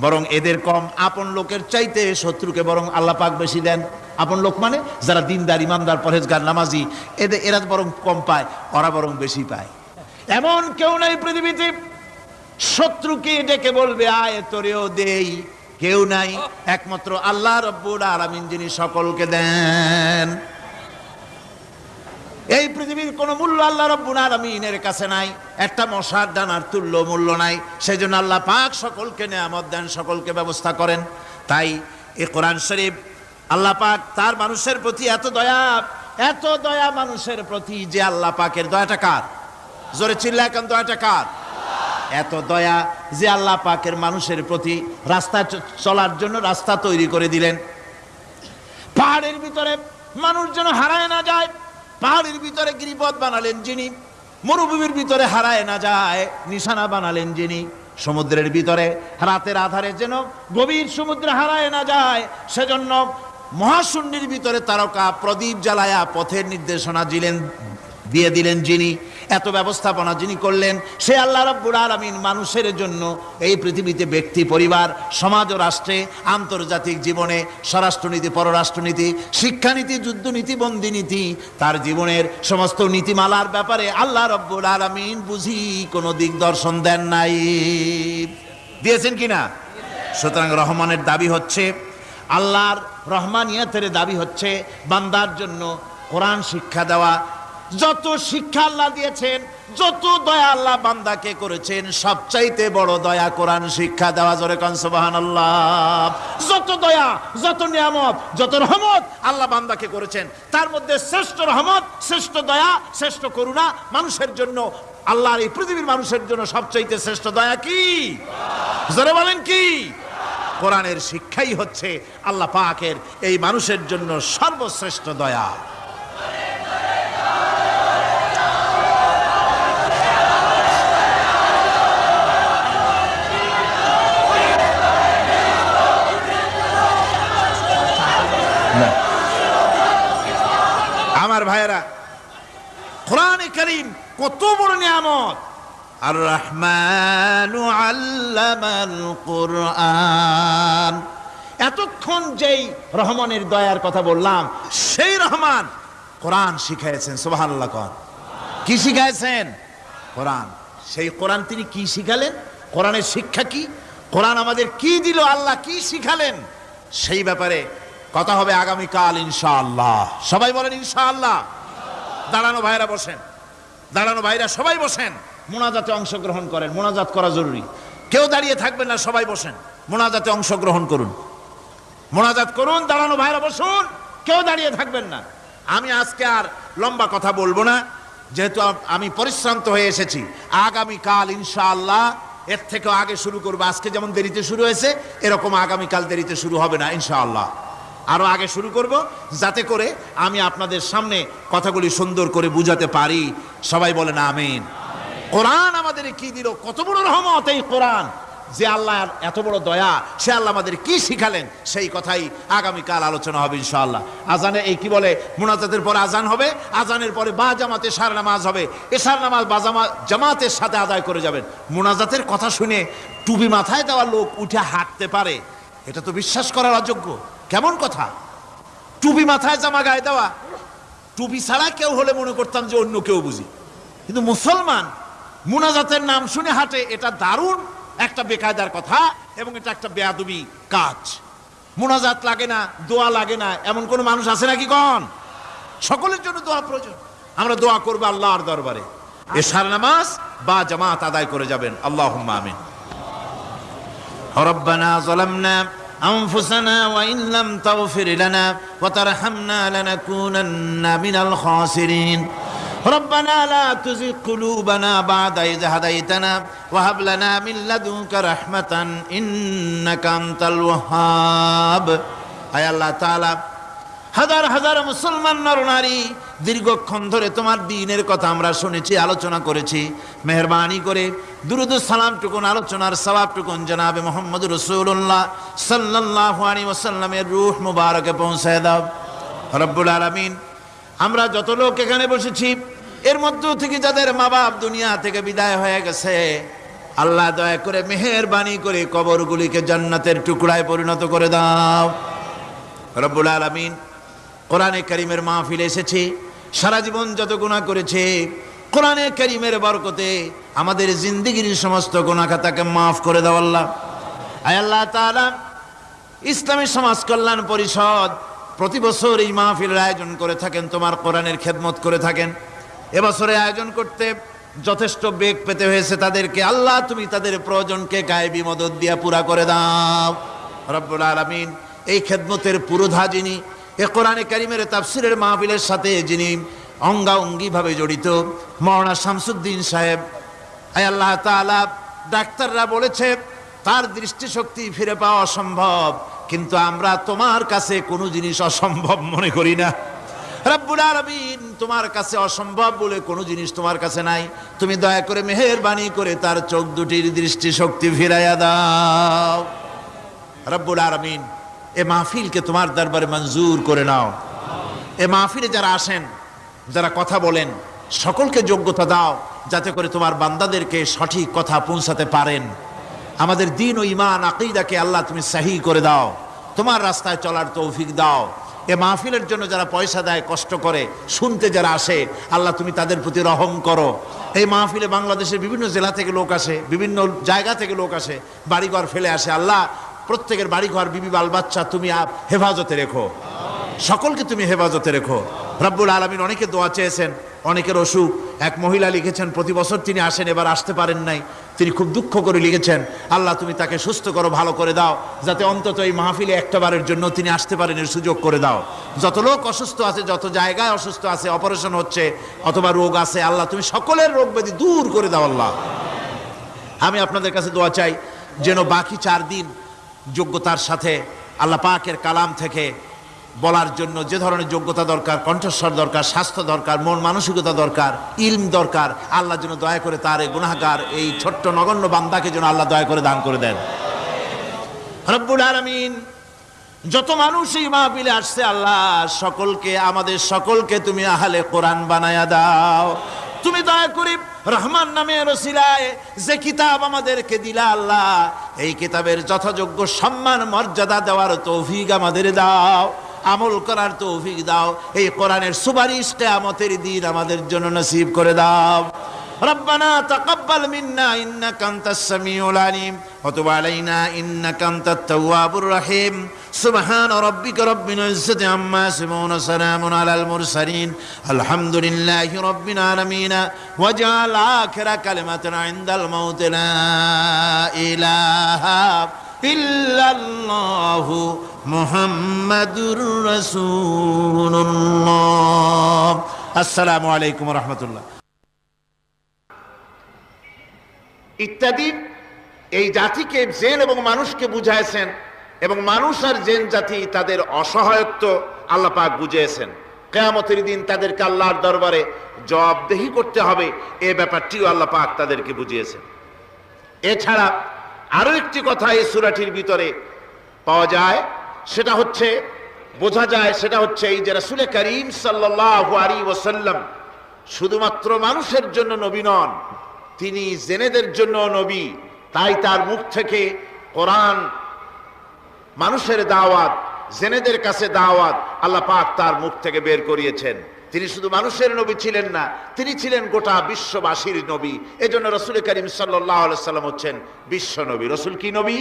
বরং এদের কম। আপন লোকের চাইতে শত্রুকে বরং আল্লাহ পাক বেশি দেন। আপন লোক মানে যারা দিনদার, ইমানদার, পরহেজগার, নামাজি, এরা বরং কম পায়, ওরা বরং বেশি পায়। এমন কেউ নাই পৃথিবীতে শত্রুকে ডেকে বলবে আয় তোরেও দেই, কেউ নাই। একমাত্র আল্লাহ রাব্বুল আলামিন যিনি সকলকে দেন। এই পৃথিবীর কোনো মূল্য আল্লাহ রাব্বুল আলামিনের কাছে নাই, একটা মশার দানার তুল্য মূল্য নাই। সেই জন্য আল্লাহ পাক সকলকে নিয়ামত দেন, সকলকে ব্যবস্থা করেন। তাই এই কোরআন শরীফ আল্লাহ পাক তার মানুষের প্রতি এত দয়া মানুষের প্রতি, যে আল্লাহ পাকের দয়াটা কার? জোরে চিল্লা এখন, দয়াটা কার? এত দয়া যে আল্লাহ পাকের মানুষের প্রতি রাস্তা চলার জন্য রাস্তা তৈরি করে দিলেন। পাহাড়ের ভিতরে মানুষ যেন হারায় না যায়, পাহাড়ের ভিতরে গিরিপথ বানালেন যিনি, মরুভূমির ভিতরে হারায় না যায় নিশানা বানালেন যিনি, সমুদ্রের ভিতরে রাতের আধারে যেন গভীর সমুদ্রে হারায় না যায় সেজন্য মহাশূন্যের ভিতরে তারকা প্রদীপ জ্বালায়া পথের নির্দেশনা দিয়ে দিলেন যিনি, এত ব্যবস্থাপনা যিনি করলেন, সে আল্লাহ রাব্বুল আলামিন মানুষের জন্য এই পৃথিবীতে ব্যক্তি, পরিবার, সমাজ ও রাষ্ট্রে, আন্তর্জাতিক জীবনে স্বরাষ্ট্রনীতি, পররাষ্ট্রনীতি, শিক্ষানীতি, যুদ্ধনীতি, বন্দিনীতি, তার জীবনের সমস্ত নীতিমালার ব্যাপারে আল্লাহ রাব্বুল আলামিন বুঝি কোনো দিকদর্শন দেন নাই। দিয়েছেন কিনা? সুতরাং রহমানের দাবি হচ্ছে, আল্লাহর রহমানিয়তের দাবি হচ্ছে বান্দার জন্য কোরআন শিক্ষা দেওয়া। যত শিক্ষা আল্লাহ দিয়েছেন, যত দয়া আল্লাহ বান্দাকে করেছেন, সবচাইতে বড় দয়া কোরআন শিক্ষা দেওয়া। জোরে কান সুবহানাল্লাহ। যত দয়া, যত নিয়ামত, যত রহমত আল্লাহ বান্দাকে করেছেন, তার মধ্যে শ্রেষ্ঠ রহমত, শ্রেষ্ঠ দয়া, শ্রেষ্ঠ করুণা মানুষের জন্য, আল্লাহর এই পৃথিবীর মানুষের জন্য সবচাইতে শ্রেষ্ঠ দয়া কি? জোরে বলেন কি? কোরআনের শিক্ষাই হচ্ছে আল্লাহ পাকের এই মানুষের জন্য সর্বশ্রেষ্ঠ দয়া। আমার ভাইয়েরা, কোরআনে কারীম কত বড় নিয়ামত। আর রহমানু আল্লামাল কোরআন। এতক্ষণ যেই রহমানের দয়ার কথা বললাম, সেই রহমান কোরআন শিখাইছেন। সুবহানাল্লাহ। কি শিখাইছেন? কোরআন। সেই কোরআন তিনি কি শিখালেন? কোরআনের শিক্ষা কি? কোরআন আমাদের কি দিল? আল্লাহ কি শিখালেন? সেই ব্যাপারে কথা হবে আগামীকাল ইনশাআল্লাহ। সবাই বলেন ইনশাআল্লাহ। দাঁড়ানো ভাইরা বসেন, দাঁড়ানো ভাইরা সবাই বসেন, মোনাজাতে অংশগ্রহণ করেন। মোনাজাত করা জরুরি, কেউ দাঁড়িয়ে থাকবেন না, সবাই বসেন, মোনাজাতে অংশগ্রহণ করুন, মোনাজাত করুন। দাঁড়ানো ভাইরা বসুন, কেউ দাঁড়িয়ে থাকবেন না। আমি আজকে আর লম্বা কথা বলবো না, যেহেতু আমি পরিশ্রান্ত হয়ে এসেছি। আগামীকাল ইনশাআল্লাহ এর থেকেও আগে শুরু করবো। আজকে যেমন দেরিতে শুরু হয়েছে, এরকম আগামীকাল দেরিতে শুরু হবে না ইনশাআল্লাহ। আরো আগে শুরু করব, যাতে করে আমি আপনাদের সামনে কথাগুলি সুন্দর করে বুঝাতে পারি। সবাই বলেন আমিন। কোরআন আমাদের কি দিল, কত বড় রহমত এই কোরআন, যে আল্লাহর এত বড় দয়া, সে আল্লাহ আমাদের কি শিখালেন, সেই কথাই আগামীকাল আলোচনা হবে ইনশাআল্লাহ। আজানে এই কি বলে, মুনাজাতের পরে আজান হবে, আজানের পরে বা জামাতে এশার নামাজ হবে, এশার নামাজ বা জামাতের সাথে আদায় করে যাবেন। মুনাজাতের কথা শুনে টুপি মাথায় দেওয়া লোক উঠে হাঁটতে পারে, এটা তো বিশ্বাস করার অযোগ্য। কেমন কথা? টুপি মাথায়, জামা গায়ে দেওয়া। টুপি ছাড়া কেউ হলে মনে করতাম যে অন্য কেউ বুঝি, কিন্তু মুসলমান মুনাজাতের নাম শুনে হাঁটে, এটা দারুণ একটা বেকায়দার কথা এবং এটা একটা বেয়াদবি কাজ। মুনাজাত লাগে না, দোয়া লাগে না, এমন কোন মানুষ আছে নাকি? কোন? সকলের জন্য দোয়া প্রয়োজন। আমরা দোয়া করবো আল্লাহর দরবারে, এশার নামাজ বা জামাত আদায় করে যাবেন। আল্লাহুম্মা আমিন। রব্বানা যালামনা أنفسنا وإن لم تغفر لنا وترحمنا لنكونن من الخاسرين ربنا لا تزغ قلوبنا بعد إذ هديتنا وهب لنا من لدنك رحمة إنك أنت الوهاب أي الله تعالى হাজার হাজার মুসলমান নরনারী দীর্ঘক্ষণ ধরে তোমার দ্বীনের কথা আমরা শুনেছি, আলোচনা করেছি। মেহেরবানি করে দুরূদ ও সালাম টুকুন, আলোচনার সওয়াব টুকুন জনাবে মুহাম্মদ রাসূলুল্লাহ সাল্লাল্লাহু আলাইহি ওয়াসাল্লামের রূহ মুবারকে পৌঁছায় দাও রব্বুল আলামিন। আমরা যত লোক এখানে বসেছি, এর মধ্য থেকে যাদের মা বাপ দুনিয়া থেকে বিদায় হয়ে গেছে, আল্লাহ দয়া করে মেহেরবানি করে কবরগুলিকে জান্নাতের টুকরায় পরিণত করে দাও রব্বুল আলামিন। কোরআনে কারীমের মাহফিলে এসেছি, সারা জীবন যত গুনাহ করেছে, কোরআনে কারীমের বরকতে আমাদের জিন্দেগির সমস্ত গুনাহ খাতাকে মাফ করে দাও আল্লাহ। আয় আল্লাহ তাআলা, ইসলামী সমাজ কল্যাণ পরিষদ প্রতি বছর এই মাহফিলের আয়োজন করে থাকেন, তোমার কোরআনের খেদমত করে থাকেন। এবছরে আয়োজন করতে যথেষ্ট বেগ পেতে হয়েছে তাদেরকে। আল্লাহ তুমি তাদের প্রয়োজনকে গায়েবী মদদ দিয়া পুরা করে দাও রব্বুল আলামিন। এই খেদমতের পুরোধা যিনি, এ কোরআনে কারীমের তাফসীরের মাহফিলের সাথে যিনি অঙ্গাঙ্গিভাবে জড়িত, মাওলানা শামসুদ্দিন সাহেব, আয় আল্লাহ তাআলা ডাক্তাররা বলেছে তার দৃষ্টিশক্তি ফিরে পাওয়া অসম্ভব, কিন্তু আমরা তোমার কাছে কোনো জিনিস অসম্ভব মনে করি না। রব্বুল আলামিন, তোমার কাছে অসম্ভব বলে কোনো জিনিস তোমার কাছে নাই। তুমি দয়া করে মেহেরবানি করে তার চোখ দুটির দৃষ্টিশক্তি ফিরাইয়া দাও। রব্বুল আলামিন, এ মাহফিলকে তোমার দরবারে মঞ্জুর করে নাও। এ মাহফিলে যারা আসেন, যারা কথা বলেন, সকলকে যোগ্যতা দাও যাতে করে তোমার বান্দাদেরকে সঠিক কথা পৌঁছাতে পারেন। আমাদের দ্বীন ও ঈমান আকীদাকে আল্লাহ তুমি সহি করে দাও, তোমার রাস্তায় চলার তৌফিক দাও। এ মাহফিলের জন্য যারা পয়সা দেয়, কষ্ট করে শুনতে যারা আসে, আল্লাহ তুমি তাদের প্রতি রহম করো। এই মাহফিলে বাংলাদেশের বিভিন্ন জেলা থেকে লোক আসে, বিভিন্ন জায়গা থেকে লোক আসে, বাড়িঘর ফেলে আসে। আল্লাহ প্রত্যেকের বাড়িঘর, বিবি বাল বাচ্চা তুমি হেফাজতে রেখো, সকলকে তুমি হেফাজতে রেখো। রব্বুল আলামিন, অনেকে দোয়া চেয়েছেন, অনেকের অসুখ। এক মহিলা লিখেছেন প্রতি বছর তিনি আসেন, এবার আসতে পারেন নাই, তিনি খুব দুঃখ করে লিখেছেন। আল্লাহ তুমি তাকে সুস্থ করো, ভালো করে দাও, যাতে অন্তত এই মাহফিলে একটাবারের জন্য তিনি আসতে পারেন এর সুযোগ করে দাও। যত লোক অসুস্থ আছে, যত জায়গায় অসুস্থ আছে, অপারেশন হচ্ছে অথবা রোগ আছে, আল্লাহ তুমি সকলের রোগ ব্যাধি দূর করে দাও। আল্লাহ, আমি আপনাদের কাছে দোয়া চাই যেন বাকি 4 দিন যোগ্যতার সাথে আল্লাহ পাকের কালাম থেকে বলার জন্য যে ধরনের যোগ্যতা দরকার, কণ্ঠস্বর দরকার, স্বাস্থ্য দরকার, মন মানসিকতা দরকার, ইলম দরকার, আল্লাহ যেন দয়া করে তার এই গুনাহগার, এই ছোট্ট নগণ্য বান্দাকে যেন আল্লাহ দয়া করে দান করে দেন। রব্বুল আলামিন, যত মানুষ এই মাহফিলে আসছে, আল্লাহ সকলকে, আমাদের সকলকে তুমি আহলে কোরআন বানায়া দাও। তুমি দয়া করে রহমান নামের ওসিলায় যে কিতাব আমাদেরকে দিলা, আল্লাহ এই কিতাবের যথাযোগ্য সম্মান মর্যাদা দেওয়ার তৌফিক আমাদের দাও, আমল করার তৌফিক দাও। এই কোরআনের সুপারিশ কিয়ামতের দিন আমাদের জন্য নসিব করে দাও। ربنا تقبل منا إنك أنت السميع العليم وتب علينا إنك أنت التواب الرحيم سبحان ربك رب العزة عما يصفون وسلام على المرسلين الحمد لله رب العالمين واجعل آخر كلمة عند الموت لا إله إلا الله محمد رسول الله السلام عليكم ورحمة الله ইত্যাদি এই জাতিকে, জিন এবং মানুষকে বুঝাইছেন, এবং মানুষ আর জিন জাতি তাদের অসহায়ত্ব আল্লাহ পাক বুঝিয়েছেন। কিয়ামতের দিন তাদেরকে আল্লাহর দরবারে জবাবদেহি করতে হবে, এই ব্যাপারটিও আল্লাহ পাক তাদেরকে বুঝিয়েছেন। এছাড়া আরো একটি কথা এই সূরাটির ভিতরে পাওয়া যায়, সেটা হচ্ছে, বোঝা যায়, সেটা হচ্ছে এই যে রাসূল করিম সাল্লাল্লাহু আলাইহি ওয়াসাল্লাম শুধুমাত্র মানুষের জন্য নবী নন, তিনি জেনেদের জন্য নবী। তাই তার মুখ থেকে কোরআন, মানুষের দাওয়াত, জেনেদের কাছে দাওয়াত আল্লাহ পাক তার মুখ থেকে বের করিয়েছেন। তিনি শুধু মানুষের নবী ছিলেন না, তিনি ছিলেন গোটা বিশ্ববাসীর নবী। এজন্য রাসূল করিম সাল্লাল্লাহু আলাইহি ওয়াসাল্লাম হচ্ছেন বিশ্ব নবী। রাসূল কি নবী?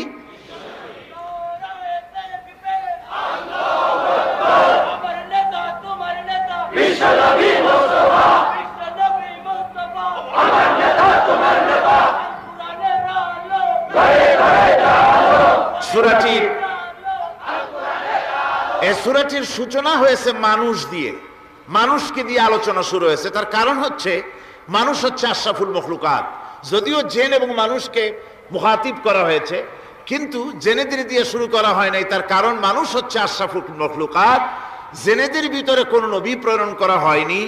সূরাটির সূচনা হয়েছে মানুষ দিয়ে, মানুষকে দিয়ে আলোচনা শুরু হয়েছে। তার কারণ হচ্ছে মানুষ হচ্ছে আশরাফুল মখলুকাত। যদিও জিন এবং মানুষকে মুখাতিব করা হয়েছে, কিন্তু জেনেদের দিয়ে শুরু করা হয় নাই। তার কারণ মানুষ হচ্ছে আশরাফুল মখলুকাত। জেনেদের ভিতরে কোন নবী প্রেরণ করা হয়নি,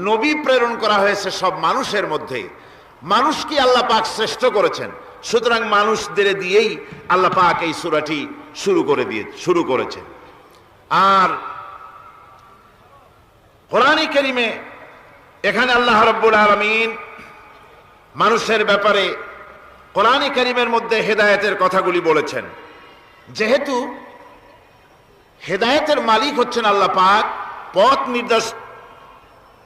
নবী প্রেরণ করা হয়েছে সব মানুষের মধ্যে। মানুষকে আল্লাহ পাক শ্রেষ্ঠ করেছেন, সুতরাং মানুষদের দিয়েই আল্লাহ পাক এই সূরাটি শুরু করেছেন। আর কোরআন কারীমে এখানে আল্লাহ রাব্বুল আলামিন মানুষের ব্যাপারে কোরআন কারীমের মধ্যে হেদায়েতের কথাগুলি বলেছেন। যেহেতু হেদায়েতের মালিক হচ্ছেন আল্লাহ পাক, পথ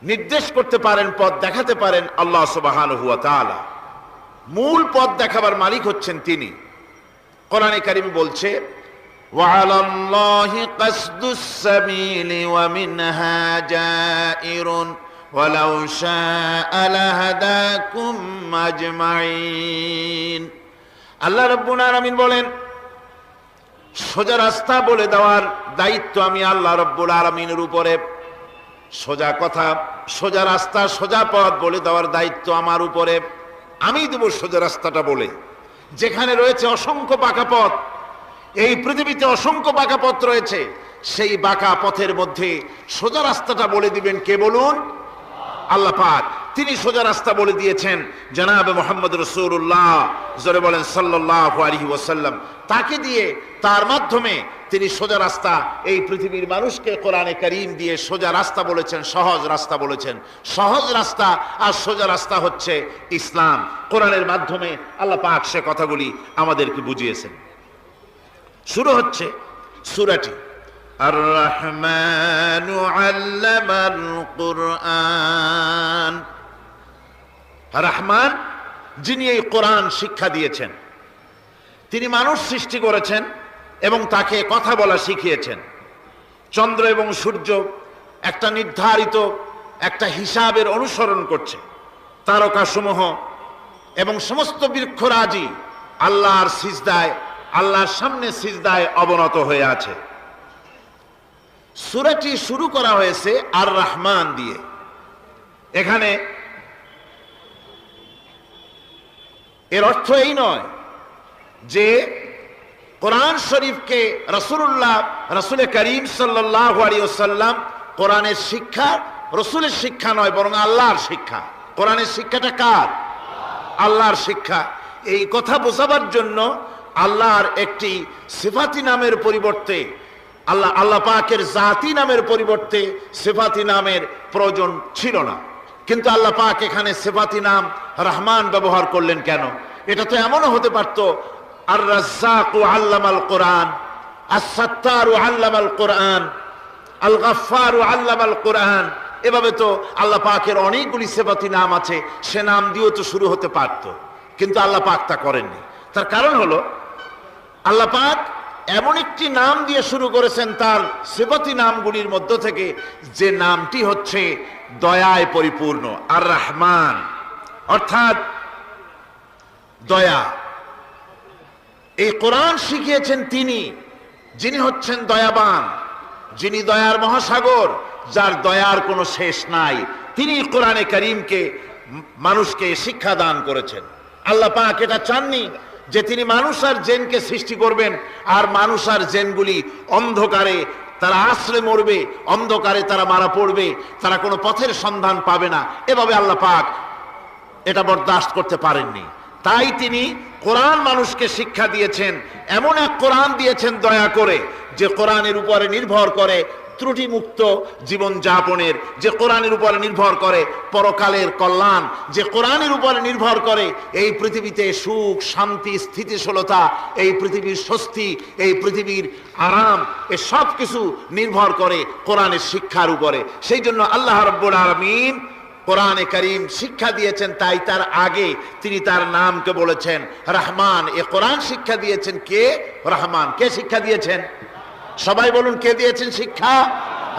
নির্দেশ করতে পারেন, পথ দেখাতে পারেন আল্লাহ সুবহানাহু ওয়া তাআলা। মূল পথ দেখাবার মালিক হচ্ছেন তিনি। কোরআন কারীম বলছে, وعلى الله قصد السبيل ومنها جائر ولو شاء لهداكم أجمعين। আল্লাহ রাব্বুল আলামিন বলেন, সোজা রাস্তা বলে দেওয়ার দায়িত্ব আমি আল্লাহ রাব্বুল আলামিনের উপরে। সোজা কথা, সোজা রাস্তা, সোজা পথ বলে দেওয়ার দায়িত্ব আমার উপরে। আমি দেব সোজা রাস্তাটা বলে। যেখানে রয়েছে অসংখ্য বাঁকা পথ, এই পৃথিবীতে অসংখ্য বাঁকা পথ রয়েছে, সেই বাঁকা পথের মধ্যে সোজা রাস্তাটা বলে দিবেন কে বলুন? আল্লাহ পাক। তিনি সোজা রাস্তা বলে দিয়েছেন জনাবে মুহাম্মদ রাসূলুল্লাহ, জোরে বলেন সাল্লাল্লাহু আলাইহি ওয়াসাল্লাম। তাকে দিয়ে, তার মাধ্যমে তিনি সোজা রাস্তা এই পৃথিবীর মানুষকে কোরআনে কারীম দিয়ে সোজা রাস্তা বলেছেন, সহজ রাস্তা বলেছেন। সহজ রাস্তা আর সোজা রাস্তা হচ্ছে ইসলাম। কোরআনের মাধ্যমে আল্লাহ পাক সে কথাগুলি আমাদেরকে বুঝিয়েছেন। শুরু হচ্ছে সূরাটি আর রহমানু আল্লামাল কুরআন। রহমান, যিনি এই কোরআন শিক্ষা দিয়েছেন। তিনি মানুষ সৃষ্টি করেছেন এবং তাকে কথা বলা শিখিয়েছেন। চন্দ্র এবং সূর্য একটা নির্ধারিত একটা হিসাবের অনুসরণ করছে। তারকাসমূহ এবং সমস্ত বৃক্ষরাজি আল্লাহর সিজদায়, আল্লাহর সামনে সিজদায় অবনত হয়ে আছে। সূরাটি শুরু করা হয়েছে আর রহমান দিয়ে। এখানে এর অর্থ এই নয় যে কোরআন শরীফকে রাসূল করিম সাল্লাল্লাহু আলাইহি ওয়াসাল্লাম কোরআনের শিক্ষা রাসূলের শিক্ষা নয়, বরং আল্লাহর শিক্ষা। কোরআনের শিক্ষাটা কার? আল্লাহর শিক্ষা। এই কথা বোঝাবার জন্য আল্লাহর একটি সিফাতি নামের পরিবর্তে, আল্লাহ পাকের জাতি নামের পরিবর্তে সিফাতি নামের প্রয়োজন ছিল না। কিন্তু আল্লাহ পাক এখানে সিফাতি নাম রহমান ব্যবহার করলেন কেন? এটা তো এমনও হতে পারত আর রাজ্জাকু আল্লামাল কোরআন, আস-সাত্তারু আল্লামাল কোরআন, আল গাফফারু আল্লামাল কোরআন। এভাবে তো আল্লাহ পাকের অনেকগুলি সিফাতি নাম আছে, সে নাম দিয়েও তো শুরু হতে পারত, কিন্তু আল্লাহ পাক তা করেননি। তার কারণ হলো আল্লাহ পাক এমন একটি নাম দিয়ে শুরু করেছেন তার সিফাতি নামগুলির মধ্য থেকে, যে নামটি হচ্ছে দয়ায় পরিপূর্ণ, আর রহমান, অর্থাৎ দয়া। এই কোরআন শিখিয়েছেন তিনি, যিনি হচ্ছেন দয়াবান, যিনি দয়ার মহাসাগর, যার দয়ার কোনো শেষ নাই। তিনি কোরআনে কারীমকে মানুষকে শিক্ষা দান করেছেন। আল্লাহ পাক এটা চাননি যে তিনি মানুষ আর জিনকে সৃষ্টি করবেন আর মানুষ আর জিনগুলি অন্ধকারে তারা আশ্রে মরবে, অন্ধকারে তারা মারা পড়বে, তারা কোনো পথের সন্ধান পাবে না। এভাবে আল্লাহ পাক এটা বরদাস্ত করতে পারেননি। তাই তিনি কোরআন মানুষকে শিক্ষা দিয়েছেন, এমন এক কোরআন দিয়েছেন দয়া করে, যে কোরআনের উপরে নির্ভর করে ত্রুটিমুক্ত জীবন যাপনের, যে কোরআনের উপরে নির্ভর করে পরকালের কল্যাণ, যে কোরআনের উপরে নির্ভর করে এই পৃথিবীতে সুখ, শান্তি, স্থিতিশীলতা, এই পৃথিবীর স্বস্তি, এই পৃথিবীর আরাম, এ সব কিছু নির্ভর করে কোরআনের শিক্ষার উপরে। সেই জন্য আল্লাহ রাব্বুল আলামিন কোরআনে কারীম শিক্ষা দিয়েছেন। তাই তার আগে তিনি তার নামকে বলেছেন রহমান। এ কোরআন শিক্ষা দিয়েছেন কে? রহমান। কে শিক্ষা দিয়েছেন? সবাই বলুন, কে দিয়েছেন শিক্ষা?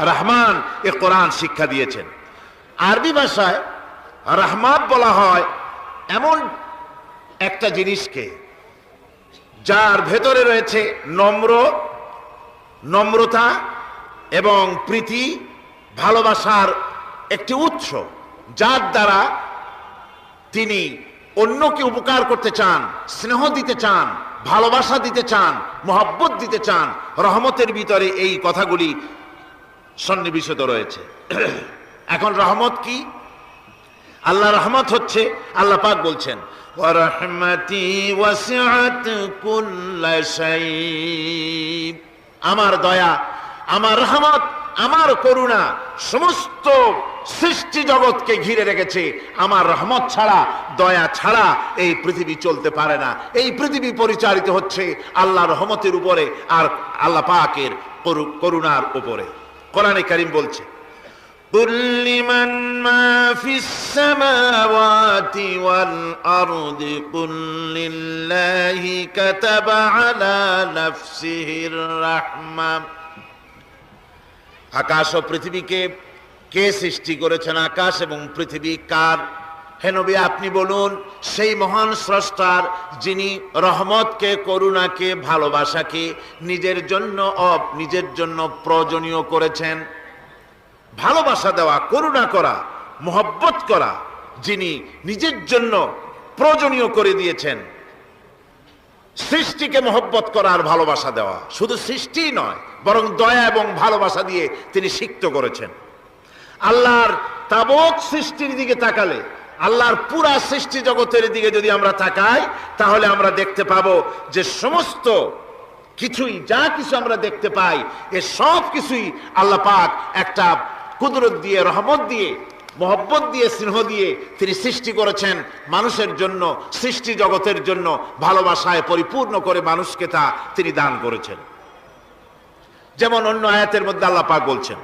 রহমান। এ কোরআন শিক্ষা দিয়েছেন। আরবি ভাষায় রহমান বলা হয় এমন একটা জিনিসকে যার ভেতরে রয়েছে নম্রতা এবং প্রীতি, ভালোবাসার একটি উৎস, যার দ্বারা তিনি অন্যকে উপকার করতে চান, স্নেহ দিতে চান, ভালোবাসা দিতে চান, মহব্বত দিতে চান। রহমতের ভিতরে এই কথাগুলি সন্নিবেশিত রয়েছে। এখন রহমত কি? আল্লাহ রহমত হচ্ছে, আল্লাহ পাক বলছেন ওয়া রাহমাতি ওয়াসিআত কুল্লা শাই। আমার দয়া, আমার রহমত, আমার করুণা সমস্ত সৃষ্টি জগৎকে ঘিরে রেখেছে। আমার রহমত ছাড়া, দয়া ছাড়া এই পৃথিবী চলতে পারে না। এই পৃথিবী পরিচালিত হচ্ছে আল্লাহর রহমতের উপরে আর আল্লাহ পাকের করুণার উপরে। কোরআনে কারীম বলছে কুল লিমান মা ফিস সামাওয়াতি ওয়াল আরদি কুল লিল্লাহি কাতাবা আলা নাফসিহির রাহমা। আকাশ ও পৃথিবীকে কে সৃষ্টি করেছেন? আকাশ এবং পৃথিবী কার? হে নবী, আপনি বলুন সেই মহান স্রষ্টার, যিনি রহমতকে, করুণাকে, ভালোবাসাকে নিজের জন্য প্রয়োজনীয় করেছেন। ভালোবাসা দেওয়া, করুণা করা, মহব্বত করা যিনি নিজের জন্য প্রয়োজনীয় করে দিয়েছেন। সৃষ্টিকে মহব্বত করা আর ভালোবাসা দেওয়া, শুধু সৃষ্টি নয় বরং দয়া এবং ভালোবাসা দিয়ে তিনি সিক্ত করেছেন। আল্লাহর তাবৎ সৃষ্টির দিকে তাকালে, আল্লাহর পুরা সৃষ্টি জগতের দিকে যদি আমরা তাকাই, তাহলে আমরা দেখতে পাবো যে সমস্ত কিছুই, যা কিছু আমরা দেখতে পাই, এ সব কিছুই আল্লাহ পাক একটা কুদরত দিয়ে, রহমত দিয়ে, মহব্বত দিয়ে, স্নেহ দিয়ে তিনি সৃষ্টি করেছেন মানুষের জন্য, সৃষ্টি জগতের জন্য। ভালোবাসায় পরিপূর্ণ করে মানুষকে তা তিনি দান করেছেন। যেমন অন্য আয়াতের মধ্যে আল্লাহ পাক বলছেন,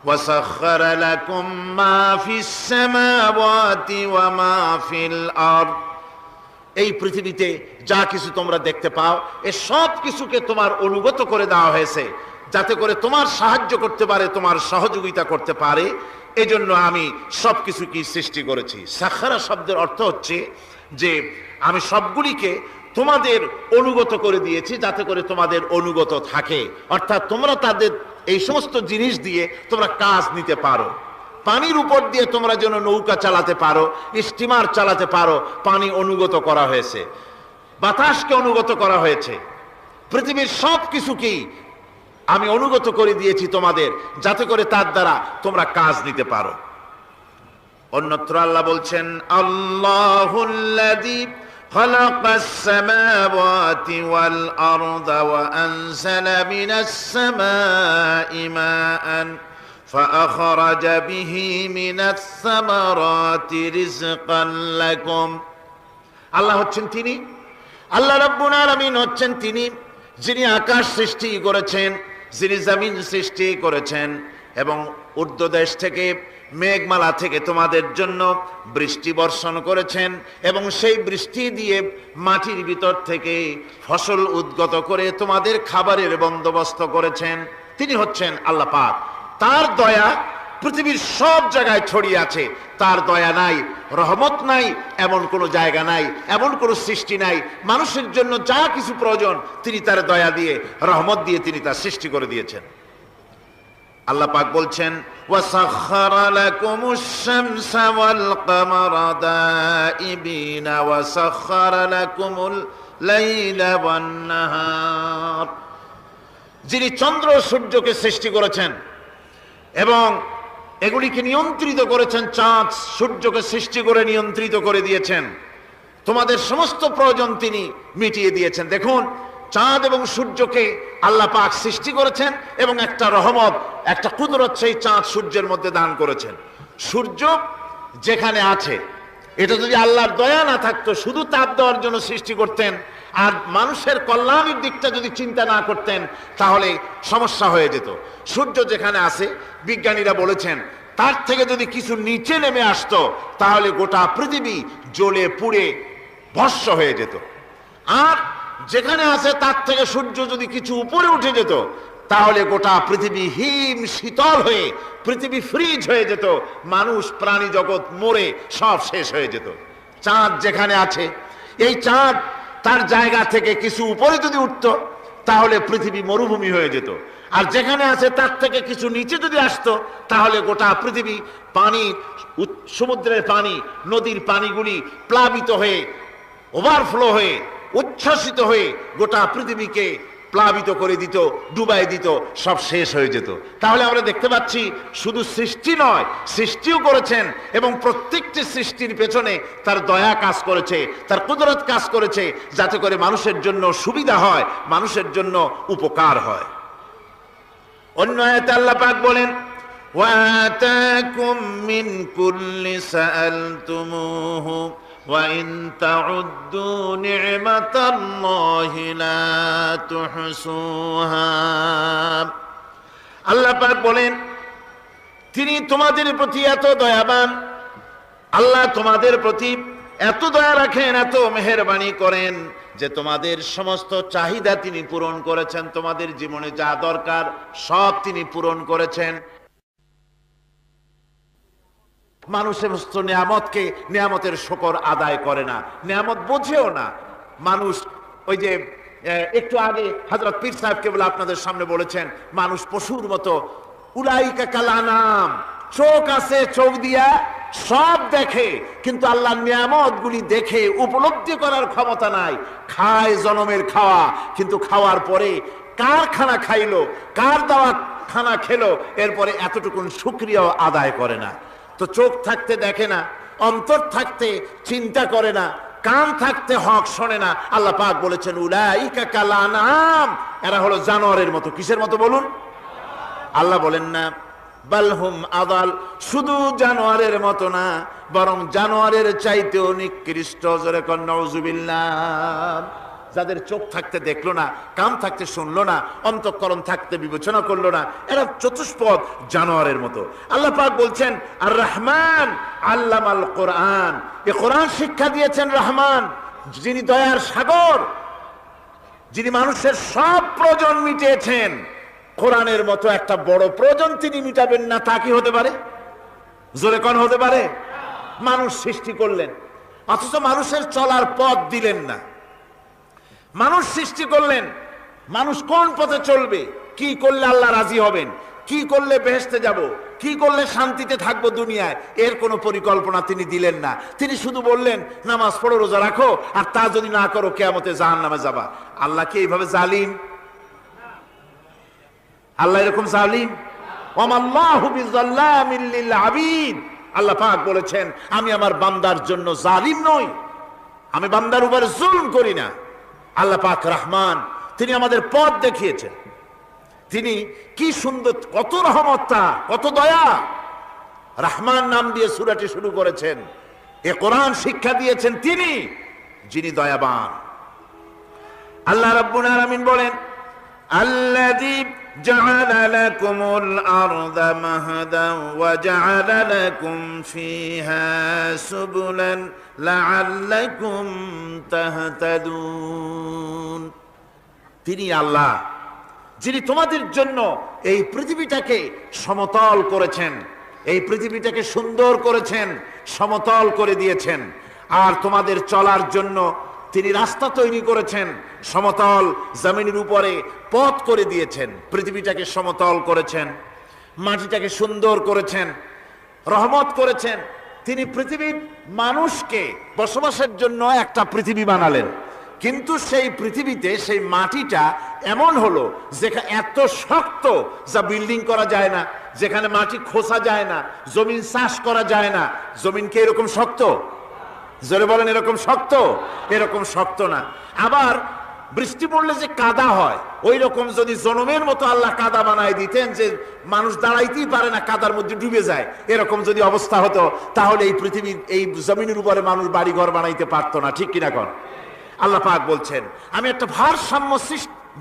وَسَخَّرَ لَكُم مَّا فِي السَّمَاوَاتِ وَمَا فِي الْأَرْضِ। এই পৃথিবীতে যা কিছু তোমরা দেখতে পাও, এ সব কিছুকে তোমার অনুগত করে দেওয়া হয়েছে, যাতে করে তোমার সাহায্য করতে পারে, তোমার সহযোগিতা করতে পারে। এজন্য আমি সবকিছুকে সৃষ্টি করেছি। সাখারা শব্দের অর্থ হচ্ছে যে আমি সবগুলিকে তোমাদের অনুগত করে দিয়েছি, যাতে করে তোমাদের অনুগত থাকে, অর্থাৎ তোমরা তাদের এই সমস্ত জিনিস দিয়ে তোমরা কাজ নিতে পারো। পানির উপর দিয়ে তোমরা যেন নৌকা চালাতে পারো, স্টিমার চালাতে পারো, পানি অনুগত করা হয়েছে, বাতাসকে অনুগত করা হয়েছে। পৃথিবীর সব কিছুকেই আমি অনুগত করে দিয়েছি তোমাদের, যাতে করে তার দ্বারা তোমরা কাজ নিতে পারো। অন্যত্র আল্লাহ বলছেন, আল্লাহুল্লাযী খালাকাস সামাওয়াতি ওয়াল আরদা ওয়া আনজালা মিনাস সামাই মাআন ফাআখরাজা বিহি মিনাস সামারাতি রিজকান লাকুম। আল্লাহ হচ্ছেন তিনি, আল্লাহ রাব্বুল আলামিন হচ্ছেন তিনি যিনি আকাশ সৃষ্টি করেছেন, যিনি জমিন সৃষ্টি করেছেন এবং ঊর্ধ্বদেশ থেকে, মেঘমালা থেকে তোমাদের জন্য বৃষ্টি বর্ষণ করেছেন এবং সেই বৃষ্টি দিয়ে মাটির ভিতর থেকে ফসল উদ্গত করে তোমাদের খাবারের বন্দোবস্ত করেছেন। তিনি হচ্ছেন আল্লাহ পাক। তার দয়া পৃথিবীর সব জায়গায় ছড়িয়ে আছে। তার দয়া নাই, রহমত নাই, এমন কোনো জায়গা নাই, এমন কোনো সৃষ্টি নাই। মানুষের জন্য যা কিছু প্রয়োজন তিনি তার দয়া দিয়ে, রহমত দিয়ে তিনি তা সৃষ্টি করে দিয়েছেন। আল্লাহ পাক বলছেন, ওয়াসাখখারা লাকুমুশ শামসা ওয়াল কামারা দাইবিনা ওয়াসাখখারা লাকুমুল লাইলা ওয়ান নাহার। যিনি চন্দ্র সূর্যকে সৃষ্টি করেছেন এবং এগুলিকে নিয়ন্ত্রিত করেছেন, চাঁদ সূর্যকে সৃষ্টি করে নিয়ন্ত্রিত করে দিয়েছেন, তোমাদের সমস্ত প্রয়োজন তিনি মিটিয়ে দিয়েছেন। দেখুন, চাঁদ এবং সূর্যকে আল্লাহ পাক সৃষ্টি করেছেন এবং একটা রহমত, একটা কুদরত সেই চাঁদ সূর্যের মধ্যে দান করেছেন। সূর্য যেখানে আছে, এটা যদি আল্লাহর দয়া না থাকতো, শুধু তাপ দেওয়ার জন্য সৃষ্টি করতেন আর মানুষের কল্যাণের দিকটা যদি চিন্তা না করতেন, তাহলে সমস্যা হয়ে যেত। সূর্য যেখানে আছে, বিজ্ঞানীরা বলেছেন তার থেকে যদি কিছু নিচে নেমে আসতো, তাহলে গোটা পৃথিবী জ্বলে পুড়ে ভস্ম হয়ে যেত। আর যেখানে আছে তার থেকে সূর্য যদি কিছু উপরে উঠে যেত, তাহলে গোটা পৃথিবী হিম শীতল হয়ে, পৃথিবী ফ্রিজ হয়ে যেত, মানুষ প্রাণী জগৎ মরে সব শেষ হয়ে যেত। চাঁদ যেখানে আছে, এই চাঁদ তার জায়গা থেকে কিছু উপরে যদি উঠত, তাহলে পৃথিবী মরুভূমি হয়ে যেত। আর যেখানে আছে তার থেকে কিছু নিচে যদি আসতো, তাহলে গোটা পৃথিবী পানি, সমুদ্রের পানি, নদীর পানিগুলি প্লাবিত হয়ে, ওভারফ্লো হয়ে, উচ্ছ্বসিত হয়ে গোটা পৃথিবীকে প্লাবিত করে দিত, ডুবাই দিত, সব শেষ হয়ে যেত। তাহলে আমরা দেখতে পাচ্ছি শুধু সৃষ্টি নয়, সৃষ্টিও করেছেন এবং প্রত্যেকটি সৃষ্টির পেছনে তার দয়া কাজ করেছে, তার কুদরত কাজ করেছে, যাতে করে মানুষের জন্য সুবিধা হয়, মানুষের জন্য উপকার হয়। অন্য আয়াতে আল্লাহ পাক বলেন, ওয়াতাকুম মিন কুল্লি সাআলতুমুহু وَإِن تَعُدُّوا نِعْمَةَ اللَّهِ لَا تُحْصُوهَا। আল্লাহ পাক বলেন, তিনি তোমাদের প্রতি এত দয়াবান, আল্লাহ তোমাদের প্রতি এত দয়া রাখেন, এত মেহেরবানি করেন যে তোমাদের সমস্ত চাহিদা তিনি পূরণ করেছেন। তোমাদের জীবনে যা দরকার সব তিনি পূরণ করেছেন। মানুষ সমস্ত নিয়ামতকে, নিয়ামতের শুকর আদায় করে না, নিয়ামত বোঝেও না। মানুষ ওই যে একটু আগে হযরত পীর সাহেব কেবল আপনাদের সামনে বলেছেন, মানুষ পশুর মতো, উলাইকা কাল আনাম, চোখ আছে, চোখ দিয়া সব দেখে, কিন্তু আল্লাহর নিয়ামতগুলি দেখে উপলব্ধি করার ক্ষমতা নাই। খায় জনমের খাওয়া, কিন্তু খাওয়ার পরে কার খানা খাইলো, কার দাওয়া খানা খেলো, এরপরে এতটুকুন শুকরিয়া আদায় করে না। তো চোখ থাকতে দেখে না, অন্তর থাকতে চিন্তা করে না, কান থাকতে হক শোনে না। আল্লাহ পাক বলেছেন উলাইকা কাল আনআম, এরা হলো জানোয়ারের মতো। কিসের মতো বলুন? আল্লাহ বলেন না বালহুম আদাল, শুধু জানোয়ারের মতো না, বরং জানোয়ারের চাইতেও নিকৃষ্ট। জোরে কোন নাউজুবিল্লাহ। যাদের চোখ থাকতে দেখলো না, কান থাকতে শুনলো না, অন্তঃকরণ থাকতে বিবেচনা করলো না, এরা চতুষ্পদ জানোয়ারের মতো। আল্লাহ পাক বলছেন আর রহমান আল্লামাল কোরআন, এই কোরআন শিক্ষা দিয়েছেন রহমান, যিনি দয়ার সাগর, যিনি মানুষের সব প্রয়োজন মিটিয়েছেন। কোরআনের মতো একটা বড় প্রয়োজন তিনি মিটাবেন না, তা কি হতে পারে? জোরে কোন হতে পারে? মানুষ সৃষ্টি করলেন, অথচ মানুষের চলার পথ দিলেন না। মানুষ সৃষ্টি করলেন, মানুষ কোন পথে চলবে, কি করলে আল্লাহ রাজি হবেন, কি করলে বেহেশতে যাব, কি করলে শান্তিতে থাকবো দুনিয়ায়, এর কোনো পরিকল্পনা তিনি দিলেন না। তিনি শুধু বললেন নামাজ পড়ো, রোজা রাখো, আর তা যদি না করো কিয়ামতে জাহান্নামে যাবা। আল্লাহ কি এইভাবে জালিম? আল্লাহ এরকম জালিম? ওয়ামাল্লাহু বিযাল্লামিল লিল আবিদ। আল্লাহ পাক বলেছেন আমি আমার বান্দার জন্য জালিম নই, আমি বান্দার উপর জুলম করি না। আল্লাহ পাক রহমান, তিনি আমাদের পথ দেখিয়েছেন। তিনি কি সুন্দর, কত রহমত, কত দয়া। রহমান নাম দিয়ে সূরাটি শুরু করেছেন। এ কোরআন শিক্ষা দিয়েছেন তিনি, যিনি দয়াবান। আল্লাহ রাব্বুল আলামিন বলেন আল্লাযী জাআলা লাকুমুল আরদা মাহদান ওয়া জাআলা লাকুম ফীহা সুবুলান লাআল্লাকুম তাহতাদুন। তিনি আল্লাহ যিনি তোমাদের জন্য এই পৃথিবীটাকে সমতল করেছেন, এই পৃথিবীটাকে সুন্দর করেছেন, সমতল করে দিয়েছেন। আর তোমাদের চলার জন্য তিনি রাস্তা তৈরি করেছেন, সমতল জমিনের উপরে পথ করে দিয়েছেন। পৃথিবীটাকে সমতল করেছেন, মাটিটাকে সুন্দর করেছেন, রহমত করেছেন। তিনি পৃথিবীর মানুষকে বসবাসের জন্য একটা পৃথিবী বানালেন, কিন্তু সেই পৃথিবীতে সেই মাটিটা এমন হলো যেখানে এত শক্ত যা বিল্ডিং করা যায় না, যেখানে মাটি খোসা যায় না, জমিন চাষ করা যায় না। জমিনকে এরকম শক্ত? জোরে বলেন এরকম শক্ত? এরকম শক্ত না। আবার বৃষ্টি পড়লে যে কাদা হয়, ওই রকম যদি জনমের মতো আল্লাহ কাদা বানায় দিতেন যে মানুষ দাঁড়াইতেই পারে না, কাদার মধ্যে ডুবে যায়, এরকম যদি অবস্থা হতো, তাহলে এই পৃথিবীর এই জমিনের উপরে মানুষ বাড়ি ঘর বানাইতে পারতো না। ঠিক কিনা কর? আল্লাহ পাক বলছেন আমি একটা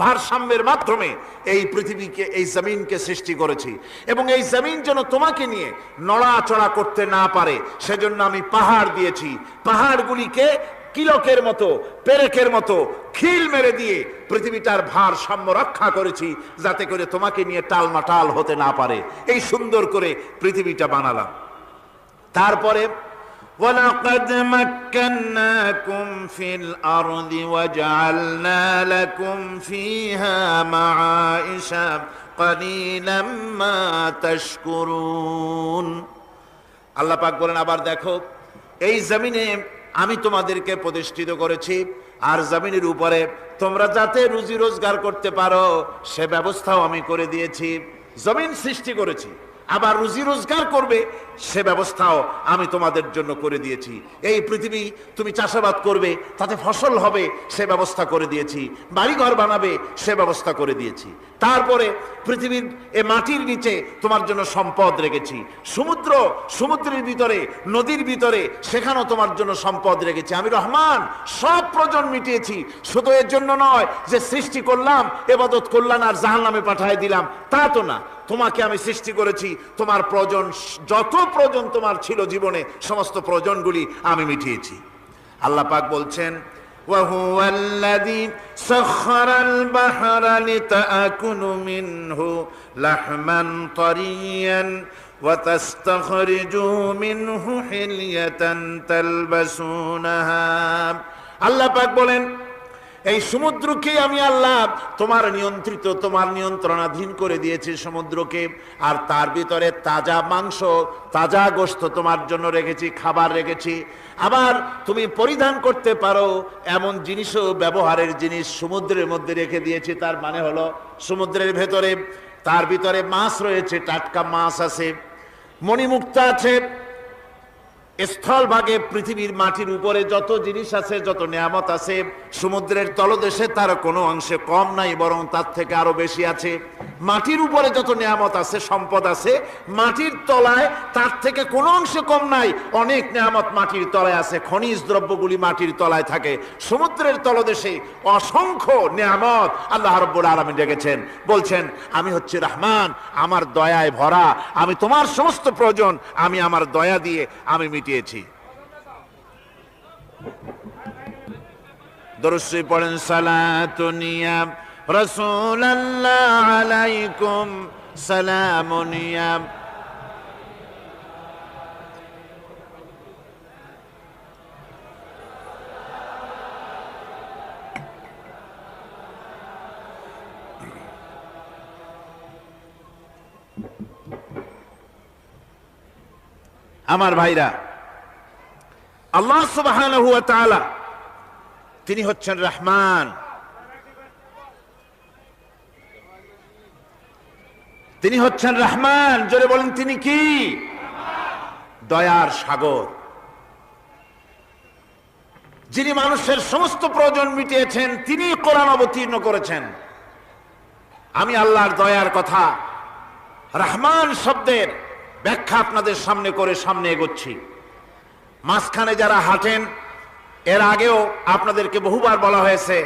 ভারসাম্যের মাধ্যমে এই পৃথিবীকে, এই জমিনকে সৃষ্টি করেছি, এবং এই জমিন যেন তোমাকে নিয়ে নড়াচড়া করতে না পারে সেজন্য আমি পাহাড় দিয়েছি। পাহাড়গুলিকে কিলকের মতো, পেরেকের মতো খিল মেরে দিয়ে পৃথিবীটার ভারসাম্য রক্ষা করেছি, যাতে করে তোমাকে নিয়ে টালমাটাল হতে না পারে। এই সুন্দর করে পৃথিবীটা বানালাম। তারপরে وَلَقَدْ مَكَّنَّاكُمْ فِي الْأَرْضِ وَجَعَلْنَا لَكُمْ فِيهَا مَعَائِشَ قَلِيلًا مَا تَشْكُرُونَ। আল্লাহ পাক বলেন আবার দেখো, এই জমিনে আমি তোমাদেরকে প্রতিষ্ঠিত করেছি, আর জমিনের উপরে তোমরা যাতে রুজি রোজগার করতে পারো সে ব্যবস্থাও আমি করে দিয়েছি। জমিন সৃষ্টি করেছি, আবার রুজি রোজগার করবে সে ব্যবস্থাও আমি তোমাদের জন্য করে দিয়েছি। এই পৃথিবী তুমি চাষাবাদ করবে, তাতে ফসল হবে সে ব্যবস্থা করে দিয়েছি। বাড়িঘর বানাবে সে ব্যবস্থা করে দিয়েছি। তারপরে পৃথিবীর এ মাটির নিচে তোমার জন্য সম্পদ রেখেছি। সমুদ্রের ভিতরে, নদীর ভিতরে, সেখানেও তোমার জন্য সম্পদ রেখেছি। আমি রহমান, সব প্রয়োজন মিটিয়েছি। শুধু এর জন্য নয় যে সৃষ্টি করলাম, ইবাদত করলাম আর জাহান্নামে পাঠিয়ে দিলাম, তা তো না। তোমাকে আমি সৃষ্টি করেছি, তোমার প্রয়োজন, যত প্রয়োজন তোমার ছিল জীবনে, সমস্ত প্রয়োজনগুলি আমি মিটিয়েছি। আল্লাহ পাক বলছেন وَهُوَ الَّذِي سَخَّرَ الْبَحْرَ لِتَأْكُلُوا مِنْهُ لَحْمًا طَرِيًّا وَتَسْتَخْرِجُوا مِنْهُ حِلْيَةً تَلْبَسُونَهَا। আল্লাহ পাক বলেন এই সমুদ্রকে আমি আল্লাহ তোমার নিয়ন্ত্রিত, তোমার নিয়ন্ত্রণাধীন করে দিয়েছি সমুদ্রকে। আর তার ভিতরে তাজা মাংস, তাজা গোশত তোমার জন্য রেখেছি, খাবার রেখেছি। আবার তুমি পরিধান করতে পারো এমন জিনিসও, ব্যবহারের জিনিস সমুদ্রের মধ্যে রেখে দিয়েছি। তার মানে হলো সমুদ্রের ভেতরে, তার ভিতরে মাছ রয়েছে, টাটকা মাছ আছে, মণিমুক্তা আছে। স্থলভাগে পৃথিবীর মাটির উপরে যত জিনিস আছে, যত নিয়ামত আছে, সমুদ্রের তলদেশে তার কোনো অংশে কম নাই, বরং তার থেকে আরো বেশি আছে। মাটির উপরে যত নিয়ামত আছে, সম্পদ আছে, মাটির তলায় তার থেকে কোনো অংশে কম নাই। অনেক নিয়ামত মাটির তলায় আছে, খনিজ দ্রব্যগুলি মাটির তলায় থাকে। সমুদ্রের তলদেশে অসংখ্য নিয়ামত আল্লাহ রাব্বুল আলামিন রেখেছেন। বলছেন আমি হচ্ছে রহমান, আমার দয়ায় ভরা, আমি তোমার সমস্ত প্রয়োজন আমি আমার দয়া দিয়ে আমি মিটিয়েছি। দরুদ শরীফ পড়েন, সালাতুন ইয়া রাসূলুল্লাহ আলাইকুম সালামুন ইয়া। আমার ভাইরা, আল্লাহ সুবহানাহু ওয়া তাআলা তিনি হচ্ছেন রহমান, তিনি হচ্ছেন রহমান। জোরে বলেন তিনি কি? দয়ার সাগর, যিনি মানুষের সমস্ত প্রয়োজন মিটিয়েছেন, তিনি কোরআন অবতীর্ণ করেছেন। আমি আল্লাহর দয়ার কথা, রহমান শব্দের ব্যাখ্যা আপনাদের সামনে করে সামনে এগোচ্ছি। মাঝখানে যারা হাঁটেন, এর আগেও আপনাদেরকে বহুবার বলা হয়েছে,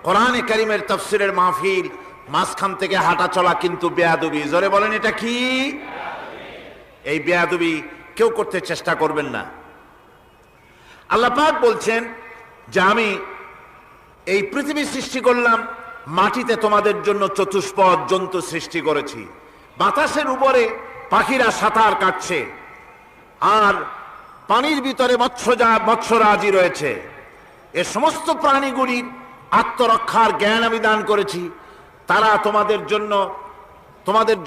কোরআনে কারীমের তাফসীরের মাহফিল, মাঝখান থেকে হাঁটা চলা কিন্তু বেয়াদবি। জোরে বলেন এটা কি? এই বেয়াদবি কেউ করতে চেষ্টা করবেন না। আল্লাহ পাক বলছেন যে আমি এই পৃথিবী সৃষ্টি করলাম, মাটিতে তোমাদের জন্য চতুষ্পদ জন্তু সৃষ্টি করেছি, বাতাসের উপরে পাখিরা সাঁতার কাটছে, আর পানির ভিতরে মৎস্যরাজি রয়েছে। এ সমস্ত প্রাণীগুলির আত্মরক্ষার জ্ঞান আমি দান করেছি, তারা তোমাদের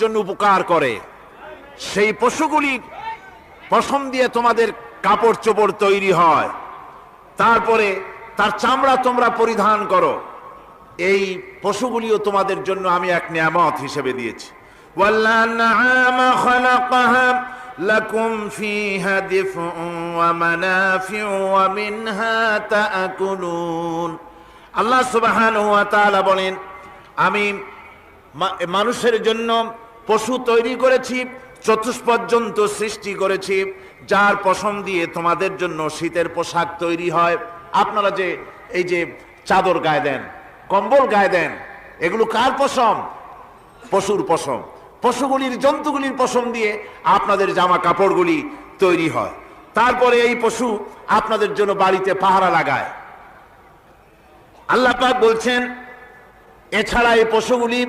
জন্য উপকার করে। সেই পশুগুলির পশম দিয়ে তোমাদের কাপড় চোপড় তৈরি হয়, তারপরে তার চামড়া তোমরা পরিধান করো। এই পশুগুলিও তোমাদের জন্য আমি এক নিয়ামত হিসেবে দিয়েছি। والأنعام خلقها لكم فيها دفء ومنافع ومنها تأكلون। আল্লাহ সুবহানাহু ওয়া তাআলা বলেন আমি মানুষের জন্য পশু তৈরি করেছি, চতুষ্পদ জন্তু সৃষ্টি করেছি, যার পশম দিয়ে তোমাদের জন্য শীতের পোশাক তৈরি হয়। আপনারা যে এই যে চাদর গায়ে দেন, কম্বল গায়ে দেন, এগুলো কার পশম? পশুর পশম। পশুগুলির, জন্তুগুলির পশম দিয়ে আপনাদের জামা কাপড়গুলি তৈরি হয়। তারপরে এই পশু আপনাদের জন্য বাড়িতে পাহারা লাগায়। আল্লাহ পাক বলছেন এছাড়া এই পশুগুলি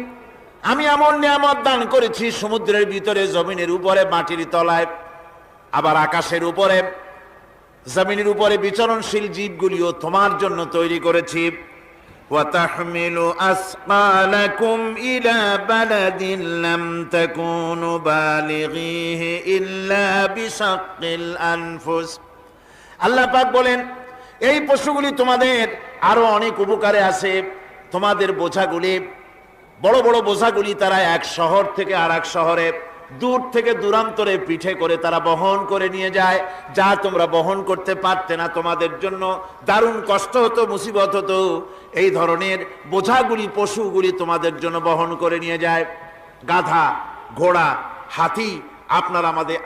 আমি এমন নিয়ামত দান করেছি, সমুদ্রের ভিতরে, জমিনের উপরে, মাটির তলায়, আবার আকাশের উপরে, জমিনের উপরে বিচরণশীল জীবগুলিও তোমার জন্য তৈরি করেছি। وَتَحْمِلُ أَثْقَالَكُمْ إِلَى بَلَدٍ لَمْ تَكُونُوا بَالِغِيهِ إِلَّا بِشَقِّ الْأَنفُسِ। আল্লাহ পাক বলেন এই পশুগুলি তোমাদের আরো অনেক উপকারে আছে। তোমাদের বোঝাগুলি, বড় বড় বোঝাগুলি তারা এক শহর থেকে আর এক শহরে, দূর থেকে দূরান্তরে পিঠে করে তারা বহন করে নিয়ে যায়, যা তোমরা বহন করতে পারতে না। তোমাদের জন্য দারুণ কষ্ট হতো, মুসিবত হতো। এই ধরনের বোঝাগুলি, পশুগুলি তোমাদের জন্য বহন করে নিয়ে যায়। গাধা, ঘোড়া, হাতি,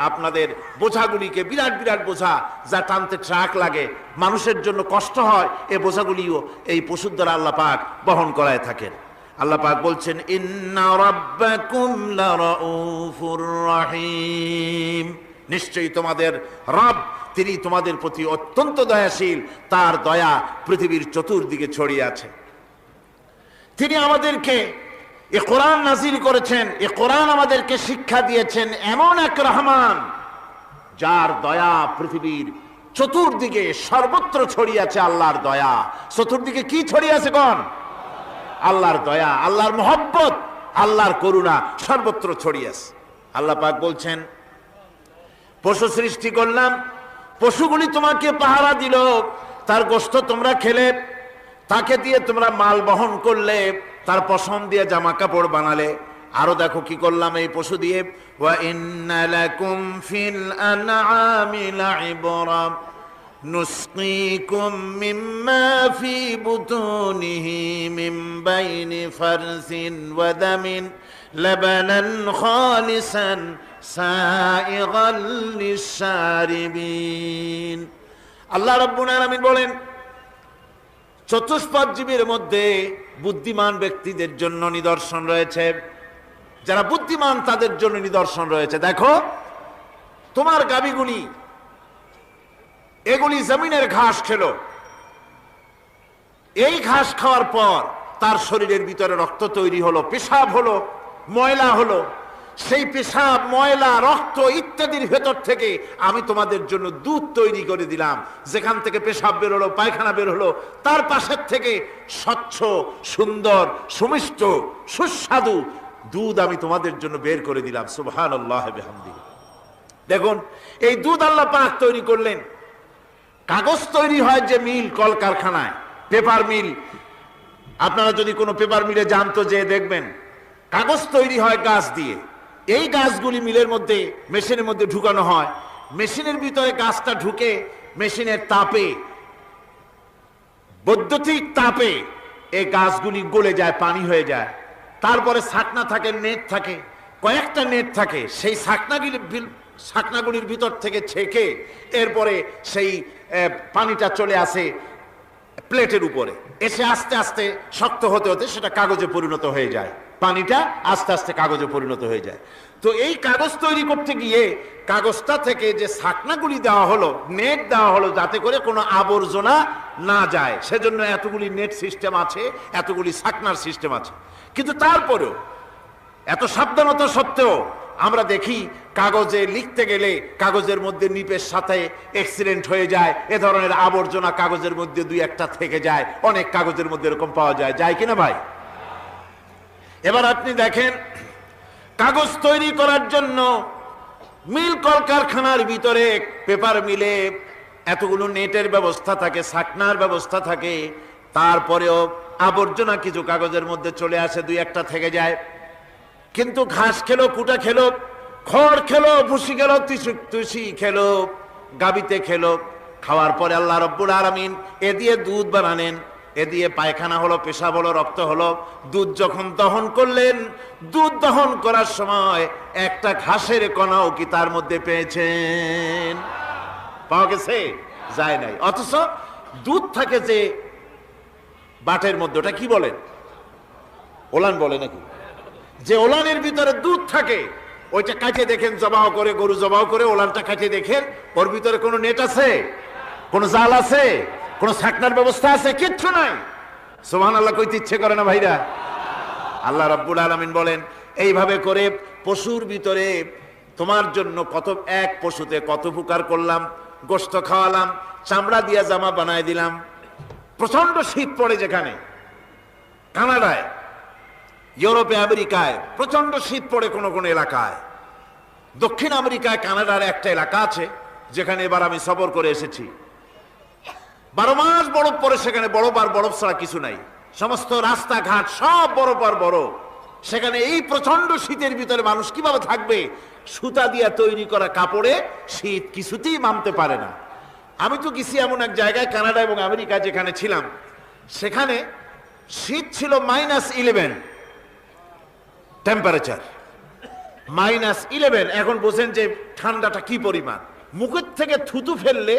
আপনাদের বোঝাগুলিকে, বিরাট বিরাট বোঝা যা টানতে ট্রাক লাগে, মানুষের জন্য কষ্ট হয়, এই বোঝাগুলিও এই পশুর দ্বারা আল্লাহ পাক বহন করায় থাকেন। আল্লাহ পাক বলছেন ইন্না রাব্বাকুম লারাউফুর রহিম, নিশ্চয়ই তোমাদের রব তিনি তোমাদের প্রতি অত্যন্ত দয়াশীল, তার দয়া পৃথিবীর চতুর্দিকে ছড়িয়ে আছে। তিনি আমাদেরকে এ কোরআন নাজিল করেছেন, এ কোরআন আমাদেরকে শিক্ষা দিয়েছেন এমন এক রহমান যার দয়া পৃথিবীর চতুর্দিকে সর্বত্র ছড়িয়ে আছে আল্লাহর দয়া। চতুর্দিকে কি ছড়িয়ে আছে কোন? আল্লাহর দয়া, আল্লাহর মহব্বত, আল্লাহর করুণা সর্বত্র ছড়িয়ে আছে। আল্লাহ পাক বলছেন, পশু সৃষ্টি করলাম, পশুগুলি তোমাকে পাহারা দিল, তার গোশত তোমরা খেলে, তাকে দিয়ে তোমরা মাল বহন করলে, তার পশম দিয়ে জামা কাপড় বানালে। আরো দেখো কি করলাম এই পশু দিয়ে, ওয়া ইন্না লাকুম ফিল আনআমি লাইবরা নুসকিকুম মিম্মা ফি বুতুনিহি মিন বাইনি ফারসিন ওয়া দামিন লাবানান খালিসান সাইগাল লিশারিবিন। আল্লাহ রাব্বুল আলামিন বলেন, চতুষ্পদ জীবের মধ্যে বুদ্ধিমান ব্যক্তিদের জন্য নিদর্শন রয়েছে। যারা বুদ্ধিমান তাদের জন্য নিদর্শন রয়েছে। দেখো, তোমার গাভীগুলি এগুলি জমিনের ঘাস খেলো, এই ঘাস খাওয়ার পর তার শরীরের ভিতরে রক্ত তৈরি হলো, পেশাব হলো, ময়লা হলো। সেই পেশাব, ময়লা, রক্ত ইত্যাদির ভেতর থেকে আমি তোমাদের জন্য দুধ তৈরি করে দিলাম। যেখান থেকে পেশাব বের হলো, পায়খানা বের হলো, তার পাশের থেকে স্বচ্ছ, সুন্দর, সুমিষ্ট, সুস্বাদু দুধ আমি তোমাদের জন্য বের করে দিলাম। সুবহানাল্লাহ বিহামদিহি। দেখুন, এই দুধ আল্লাহ পাক তৈরি করলেন। কাগজ তৈরি হয় যে মিল, কলকারখানায়, পেপার মিল। আপনারা যদি কোনো পেপার মিলে যান তো যে দেখবেন কাগজ তৈরি হয় গাছ দিয়ে। এই গাছগুলি মিলের মধ্যে, মেশিনের মধ্যে ঢুকানো হয়। মেশিনের ভিতরে গাছটা ঢুকে মেশিনের তাপে, বৈদ্যুতিক তাপে এই গাছগুলি গলে যায়, পানি হয়ে যায়। তারপরে ছাকনা থাকে, নেট থাকে, কয়েকটা নেট থাকে। সেই ছাকনাগুলির ভিতর থেকে ছেঁকে এরপরে সেই পানিটা চলে আসে প্লেটের উপরে, এসে আস্তে আস্তে শক্ত হতে হতে সেটা কাগজে পরিণত হয়ে যায়। পানিটা আস্তে আস্তে কাগজে পরিণত হয়ে যায়। তো এই কাগজ তৈরি করতে গিয়ে কাগজটা থেকে যে ছাকনাগুলি দেওয়া হলো, নেট দেওয়া হলো, যাতে করে কোনো আবর্জনা না যায়, সেজন্য এতগুলি নেট সিস্টেম আছে, এতগুলি ছাকনার সিস্টেম আছে। কিন্তু তারপরেও এত সাবধানতা সত্ত্বেও আমরা দেখি কাগজে লিখতে গেলে কাগজের মধ্যে নিপের সাথে অ্যাক্সিডেন্ট হয়ে যায়। এ ধরনের আবর্জনা কাগজের মধ্যে দুই একটা থেকে যায়। অনেক কাগজের মধ্যে এরকম পাওয়া যায়, যায় কিনা ভাই? এবার আপনি দেখেন, কাগজ তৈরি করার জন্য মিল কলকারখানার ভিতরে, পেপার মিলে এতগুলো নেটের ব্যবস্থা থাকে, ছাকনার ব্যবস্থা থাকে। তারপরেও আবর্জনা কিছু কাগজের মধ্যে চলে আসে, দুই একটা থেকে যায়। কিন্তু ঘাস খেলো, কুটা খেলো, খড় খেলো, ভুসি খেলো, তুষি খেলো, গাবিতে খেলো, খাওয়ার পরে আল্লাহ রব্বুল আলামিন এ দিয়ে দুধ বানালেন। এ দিয়ে পায়খানা হলো, পেশাব হলো, রক্ত হলো। দুধ যখন দহন করলেন, দুধ দহন করার সময় একটা ঘাসের কণাও কি তার মধ্যে পেয়েছেন? পাওয়া গেছে? যায় নাই। অথচ দুধ থাকে যে বাটের মধ্যে, ওটা কি বলেন? ওলান বলে নাকি? যে ওলানের ভিতরে দুধ থাকে, ওইটা কাটে দেখেন, জবাহ করে, গরু জবাহ করে ওলানটা কাটে দেখেন, ওর ভিতরে কোনো নেট আছে, কোনো জাল আছে, কোনো ছাকনার ব্যবস্থা আছে? কিচ্ছু নাই। সুবহানাল্লাহ কইতে ইচ্ছে করে না ভাইরা? আল্লাহ রাব্বুল আলামিন বলেন, এইভাবে করে পশুর ভিতরে তোমার জন্য কত, এক পশুতে কত উপকার করলাম। গোশত খাওয়ালাম, চামড়া দিয়া জামা বানায় দিলাম। প্রচন্ড শীত পড়ে যেখানে, কানাডায়, ইউরোপে, আমেরিকায় প্রচন্ড শীত পড়ে কোন কোন এলাকায়। দক্ষিণ আমেরিকায়, কানাডার একটা এলাকা আছে যেখানে এবার আমি সফর করে এসেছি। 12 মাস বরফ পড়ে সেখানে, বরফ আর বরফ ছাড়া কিছু নাই। সমস্ত রাস্তাঘাট সব বরফ আর বরফ। সেখানে এই প্রচন্ড শীতের ভিতরে মানুষ কিভাবে থাকবে? সুতা দিয়ে তৈরি করা কাপড়ে শীত কিছুতেই মানতে পারে না। আমি তো গেছি এমন এক জায়গায়, কানাডা এবং আমেরিকা যেখানে ছিলাম, সেখানে শীত ছিল -11 টেম্পারেচার, -11। এখন বোঝেন যে ঠান্ডাটা কি পরিমাণ। মুখের থেকে থুতু ফেললে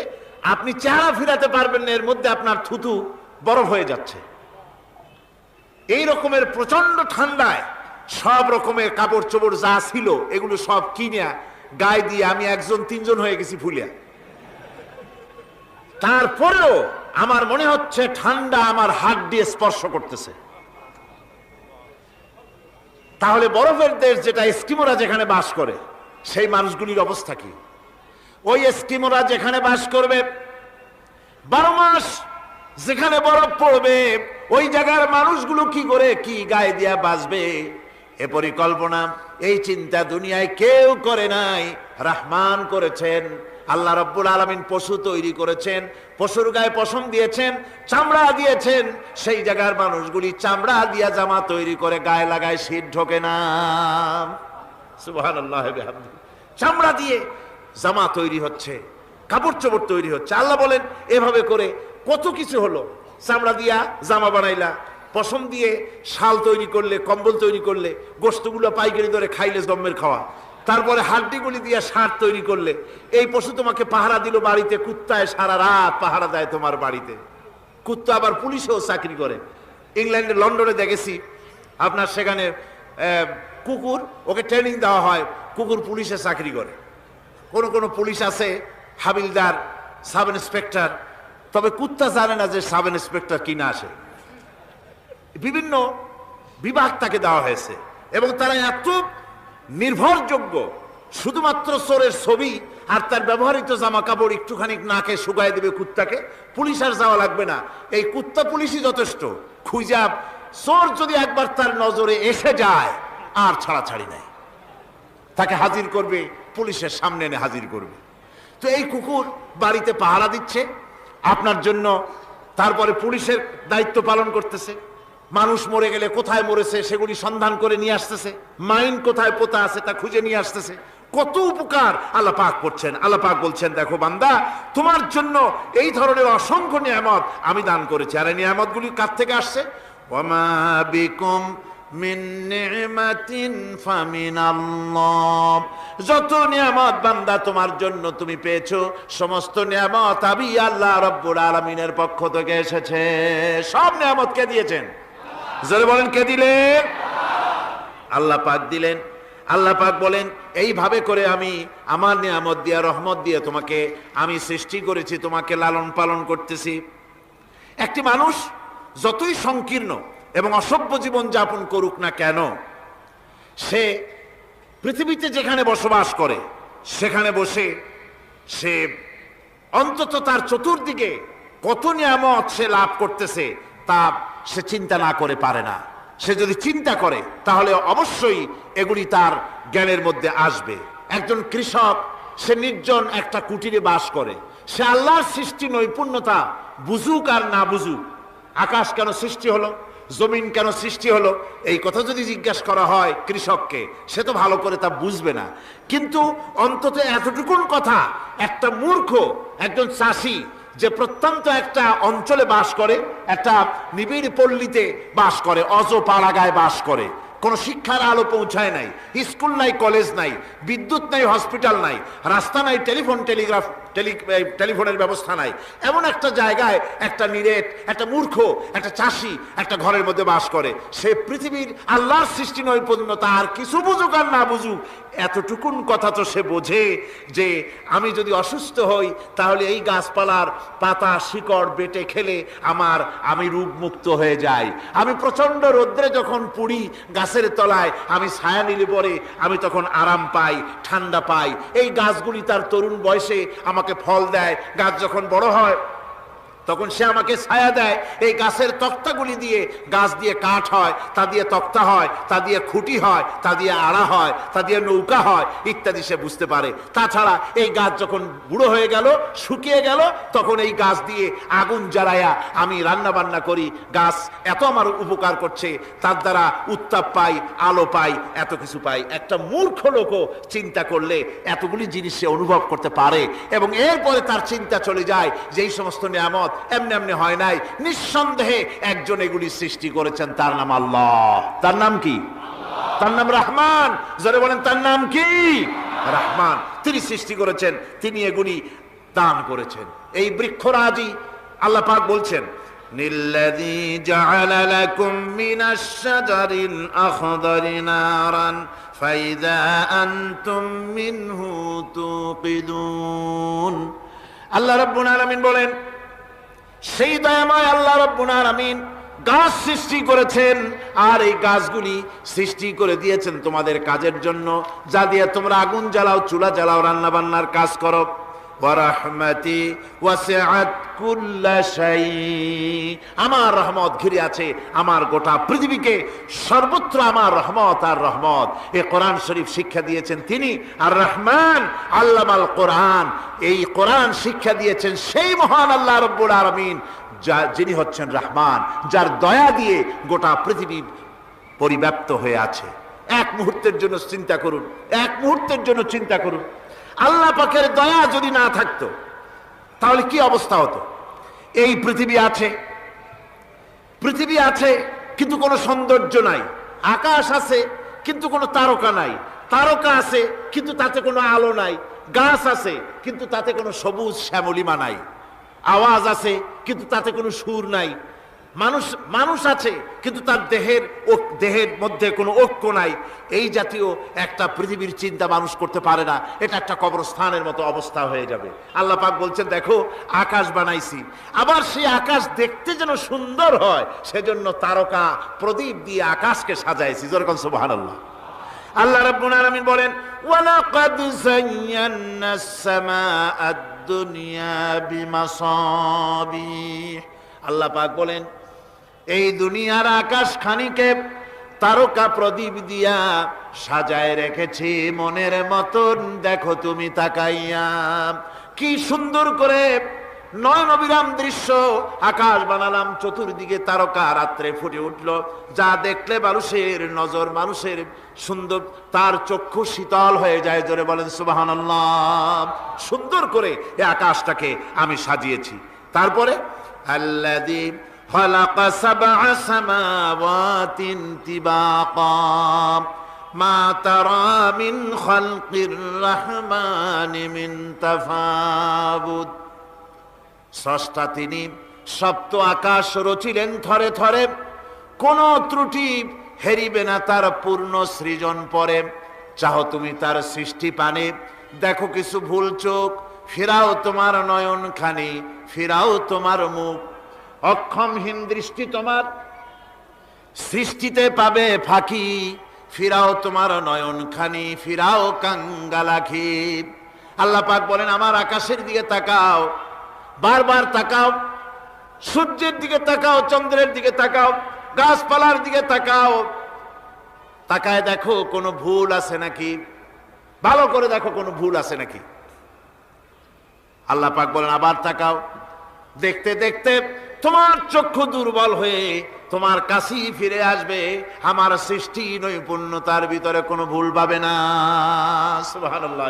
আপনি চেহারা ফিরাতে পারবেন না, এর মধ্যে আপনার থুতু বরফ হয়ে যাচ্ছে। এই রকমের প্রচন্ড ঠান্ডায় সব রকমের কাপড় চোপড় যা ছিল এগুলো সব কিনে গায়ে দিয়ে আমি 1-3 হয়ে গেছি ফুলিয়া। তারপরেও আমার মনে হচ্ছে ঠান্ডা আমার হাত দিয়ে স্পর্শ করতেছে। তাহলে বরফের দেশ যেটা, এস্কিমোরা যেখানে বাস করে, সেই মানুষগুলির অবস্থা কি? ওই এস্কিমোরা যেখানে বাস করবে 12 মাস যেখানে বরফ পড়বে ওই জায়গার মানুষগুলো কি করে কি গায়ে দিয়া বাঁচবে, এ পরিকল্পনা এই চিন্তা দুনিয়ায় কেউ করে নাই, রহমান করেছেন। আল্লাহ রাব্বুল আলামিন পশু তৈরি করেছেন, পশুর গায়ে পশম দিয়েছেন, চামড়া দিয়েছেন, সেই জায়গার মানুষগুলি চামড়া দিয়া জামা তৈরি করে গায়ে লাগায়, শীত ঢোকে না। সুবহানাল্লাহ বিহামদিহি। চামড়া দিয়ে জামা তৈরি হচ্ছে, কাপড় চোপড় তৈরি হচ্ছে। আল্লাহ বলেন এভাবে করে কত কিছু হলো। চামড়া দিয়া জামা বানাইলা, পশম দিয়ে শাল তৈরি করলে, কম্বল তৈরি করলে, গোশতগুলো পাইকারি দরে খাইলে জম্মের খাওয়া, তারপরে হাড্ডিগুলি দিয়ে সার তৈরি করলে। এই পশু তোমাকে পাহারা দিল বাড়িতে, কুত্তায় সারা রাত পাহারা দেয় তোমার বাড়িতে। কুত্তা আবার পুলিশেও চাকরি করে। ইংল্যান্ডে, লন্ডনে দেখেছি আপনার সেখানে কুকুর, ওকে ট্রেনিং দেওয়া হয়, কুকুর পুলিশে চাকরি করে। কোন পুলিশ আছে হাবিলদার, সাব ইন্সপেক্টর, তবে কুত্তা জানে না যে সাব ইন্সপেক্টর কিনা আসে। বিভিন্ন বিভাগ তাকে দেওয়া হয়েছে এবং তারা এত নির্ভরযোগ্য, শুধুমাত্র চোরের ছবি আর তার ব্যবহৃত জামা কাপড় একটুখানি নাকে শুকায় দেবে কুত্তাকে, পুলিশ আর যাওয়া লাগবে না। এই কুত্তা পুলিশই যথেষ্ট। খুঁজা চোর যদি একবার তার নজরে এসে যায় আর ছাড়াছাড়ি নাই, তাকে হাজির করবে, পুলিশের সামনে এনে হাজির করবে। তো এই কুকুর বাড়িতে পাহারা দিচ্ছে আপনার জন্য, তারপরে পুলিশের দায়িত্ব পালন করতেছে। মানুষ মরে গেলে কোথায় মরেছে সেগুলি সন্ধান করে নিয়ে আসতেছে, মাইন কোথায় পোতা আছে তা খুঁজে নিয়ে আসতেছে। কত উপকার আল্লাহ পাক করছেন। আল্লাহ পাক বলছেন, দেখো বান্দা, তোমার জন্য এই ধরনের অসংখ্য নিয়ামত আমি দান করেছি। আর এই নিয়ামতগুলি কার থেকে আসছে? ওয়ামা বিকুম মিন নি'মাতিন ফামিনাল্লাহ। যত নিয়ামত বান্দা তোমার জন্য তুমি পেয়েছো, সমস্ত নিয়ামত আমি আল্লাহ রাব্বুল আলামিনের পক্ষ থেকে এসেছে। সব নিয়ামত কে দিয়েছেন? জোরে বলেন, কে দিলেন? আল্লাহ পাক দিলেন। আল্লাহ পাক বলেন, এইভাবে করে আমি আমার নিয়ামত দিয়ে, রহমত দিয়ে তোমাকে আমি সৃষ্টি করেছি, তোমাকে লালন পালন করতেছি। একটি মানুষ যতই সংকীর্ণ এবং অসভ্য জীবন যাপন করুক না কেন, সে পৃথিবীতে যেখানে বসবাস করে সেখানে বসে সে অন্তত তার চতুর্দিকে কত নিয়ামত সে লাভ করতেছে তা সে চিন্তা না করে পারে না। সে যদি চিন্তা করে তাহলে অবশ্যই এগুলি তার জ্ঞানের মধ্যে আসবে। একজন কৃষক, সে নির্জন একটা কুটিরে বাস করে, সে আল্লাহর সৃষ্টি নৈপুণ্যতা বুঝুক আর না বুঝুক, আকাশ কেন সৃষ্টি হলো, জমিন কেন সৃষ্টি হলো, এই কথা যদি জিজ্ঞাসা করা হয় কৃষককে, সে তো ভালো করে তা বুঝবে না। কিন্তু অন্তত এতটুকুন কথা একটা মূর্খ, একজন চাষি যে প্রত্যন্ত একটা অঞ্চলে বাস করে, একটা নিবিড় পল্লীতে বাস করে, অজপাড়াগায় বাস করে, কোনো শিক্ষার আলো পৌঁছায় নাই, স্কুল নাই, কলেজ নাই, বিদ্যুৎ নাই, হসপিটাল নাই, রাস্তা নাই, টেলিফোনের ব্যবস্থা নাই, এমন একটা জায়গায় একটা নিরেট, একটা মূর্খ, একটা চাষি একটা ঘরের মধ্যে বাস করে। সে পৃথিবীর আল্লাহর সৃষ্টি নৈপুণ্যতা আর কিছু বুঝুক আর না বুঝুক, এতটুকুন কথা তো সে বোঝে যে আমি যদি অসুস্থ হই তাহলে এই গাছপালার পাতা শিকড় বেটে খেলে আমি রোগমুক্ত হয়ে যাই। আমি প্রচন্ড রৌদ্রে যখন পুড়ি গাছের তলায়, আমি ছায়া নিলে পরে আমি তখন আরাম পাই, ঠান্ডা পাই। এই গাছগুলি তার তরুণ বয়সে আমাকে ফল দেয়, গাছ যখন বড় হয় তখন সে আমাকে ছায়া দেয়। এই গাছের তক্তাগুলি দিয়ে, গাছ দিয়ে কাঠ হয়, তা দিয়ে তক্তা হয়, তা দিয়ে খুঁটি হয়, তা দিয়ে আড়া হয়, তা দিয়ে নৌকা হয় ইত্যাদি সে বুঝতে পারে। তাছাড়া এই গাছ যখন বুড়ো হয়ে গেল, শুকিয়ে গেল, তখন এই গাছ দিয়ে আগুন জ্বালায়া আমি রান্না বান্না করি। গাছ এত আমার উপকার করছে, তার দ্বারা উত্তাপ পাই, আলো পাই, এত কিছু পাই। একটা মূর্খ লোকও চিন্তা করলে এতগুলি জিনিস সে অনুভব করতে পারে এবং এরপরে তার চিন্তা চলে যায় যে এই সমস্ত নিয়ামত এমনি এমনি হয় নাই, নিঃসন্দেহে একজন এগুলি সৃষ্টি করেছেন, তার নাম আল্লাহ। তার নাম কি? তার নাম রহমান। যারা বলেন তার নাম কি? রহমান। তিনি সৃষ্টি করেছেন, তিনি এগুলি দান করেছেন। এই বৃক্ষরাজি আল্লাহ পাক বলছেন, নিল্লাযী জাআলা লাকুম মিনাশ শাজারিল আখদারি নারান ফাইযা আনতুম মিনহু তুকিদুন। আল্লাহ রাব্বুল আলামিন বলেন, সেই দয়াময় আল্লাহ রাব্বুল আলামিন গাছ সৃষ্টি করেছেন আর এই গাছগুলি সৃষ্টি করে দিয়েছেন তোমাদের কাজের জন্য, যা দিয়ে তোমরা আগুন জ্বালাও, চুলা জ্বালাও, রান্না বান্নার কাজ করো। ওয়া রাহমাতি ওয়াসিআত কুল্লা শাই, আমার রহমত ঘিরে আছে আমার গোটা পৃথিবীকে, সর্বত্র আমার রহমত আর রহমত। এই কোরআন শরীফ শিক্ষা দিয়েছেন তিনি আর রহমান আল্লামাল কোরআন, এই কোরআন শিক্ষা দিয়েছেন সেই মহান আল্লাহ রাব্বুল আলামিন, যিনি হচ্ছেন রহমান, যার দয়া দিয়ে গোটা পৃথিবী পরিব্যাপ্ত হয়ে আছে। এক মুহূর্তের জন্য চিন্তা করুন, এক মুহূর্তের জন্য চিন্তা করুন, আল্লাহ পাকের দয়া যদি না থাকতো তাহলে কি অবস্থা হতো? এই পৃথিবী আছে কিন্তু কোনো সৌন্দর্য নাই, আকাশ আছে কিন্তু কোনো তারকা নাই, তারকা আছে কিন্তু তাতে কোনো আলো নাই, গাছ আছে কিন্তু তাতে কোনো সবুজ শ্যামলিমা নাই, আওয়াজ আছে কিন্তু তাতে কোনো সুর নাই, মানুষ আছে কিন্তু তার দেহের মধ্যে কোনো ঐক্য নাই। এই জাতীয় একটা পৃথিবীর চিন্তা মানুষ করতে পারে না, এটা একটা কবরস্থানের মতো অবস্থা হয়ে যাবে। আল্লাহ পাক বলছেন দেখো আকাশ বানাইছি, আবার সেই আকাশ দেখতে যেন সুন্দর হয় সেজন্য তারকা প্রদীপ দিয়ে আকাশকে সাজাইছি। যেরকম সুবহানাল্লাহ। আল্লাহ রাব্বুল আলামিন বলেন ওয়ালাকাদ যায়্যানাস সামাআদ দুনিয়া বিমাসাবিহ, আল্লাহ পাক বলেন এই দুনিয়ার আকাশ খানিকে তারকা প্রদীপ দিয়া সাজায় রেখেছি মনের মতন, দেখো তুমি তাকাইয়া কি সুন্দর করে নয়ন অবিরাম দৃশ্য, আকাশ বানালাম, চতুর্দিকে তারকা রাত্রে ফুটে উঠলো, যা দেখলে মানুষের নজর, মানুষের সুন্দর, তার চক্ষু শীতল হয়ে যায়। জোরে বলেন সুবহানাল্লাহ। সুন্দর করে এই আকাশটাকে আমি সাজিয়েছি। তারপরে আল্লাযী খালাকা সাবআ সামাওয়াতিন তিবাকা মা তারা মিন খালকির রাহমানি মিন তাফাবুত, স্রষ্টা তিনি সপ্ত আকাশ রচিলেন থরে থরে, কোন ত্রুটি হেরিবে না তার পূর্ণ সৃজন পরে। চাহো তুমি তার সৃষ্টি পানে, দেখো কিছু ভুল চোখ, ফিরাও তোমার নয়ন খানি, ফিরাও তোমার মুখ, অক্ষমহীন দৃষ্টি তোমার সৃষ্টিতে পাবে ফাঁকি, ফিরাও তোমার নয়ন খানি, ফিরাও কাঙ্গালাখি। আল্লাহ পাক বলেন আমার আকাশের দিকে তাকাও, বারবার তাকাও, সূর্যের দিকে তাকাও, চন্দ্রের দিকে তাকাও, গাছপালার দিকে তাকাও, তাকায় দেখো কোনো ভুল আছে নাকি, ভালো করে দেখো কোনো ভুল আছে নাকি। আল্লাহ পাক বলেন আবার তাকাও, দেখতে দেখতে তোমার চক্ষু দুর্বল হয়ে তোমার কাছেই ফিরে আসবে, আমার সৃষ্টি নৈপুণ্যতার ভিতরে কোনো ভুল পাবে না। সুবহানাল্লাহ।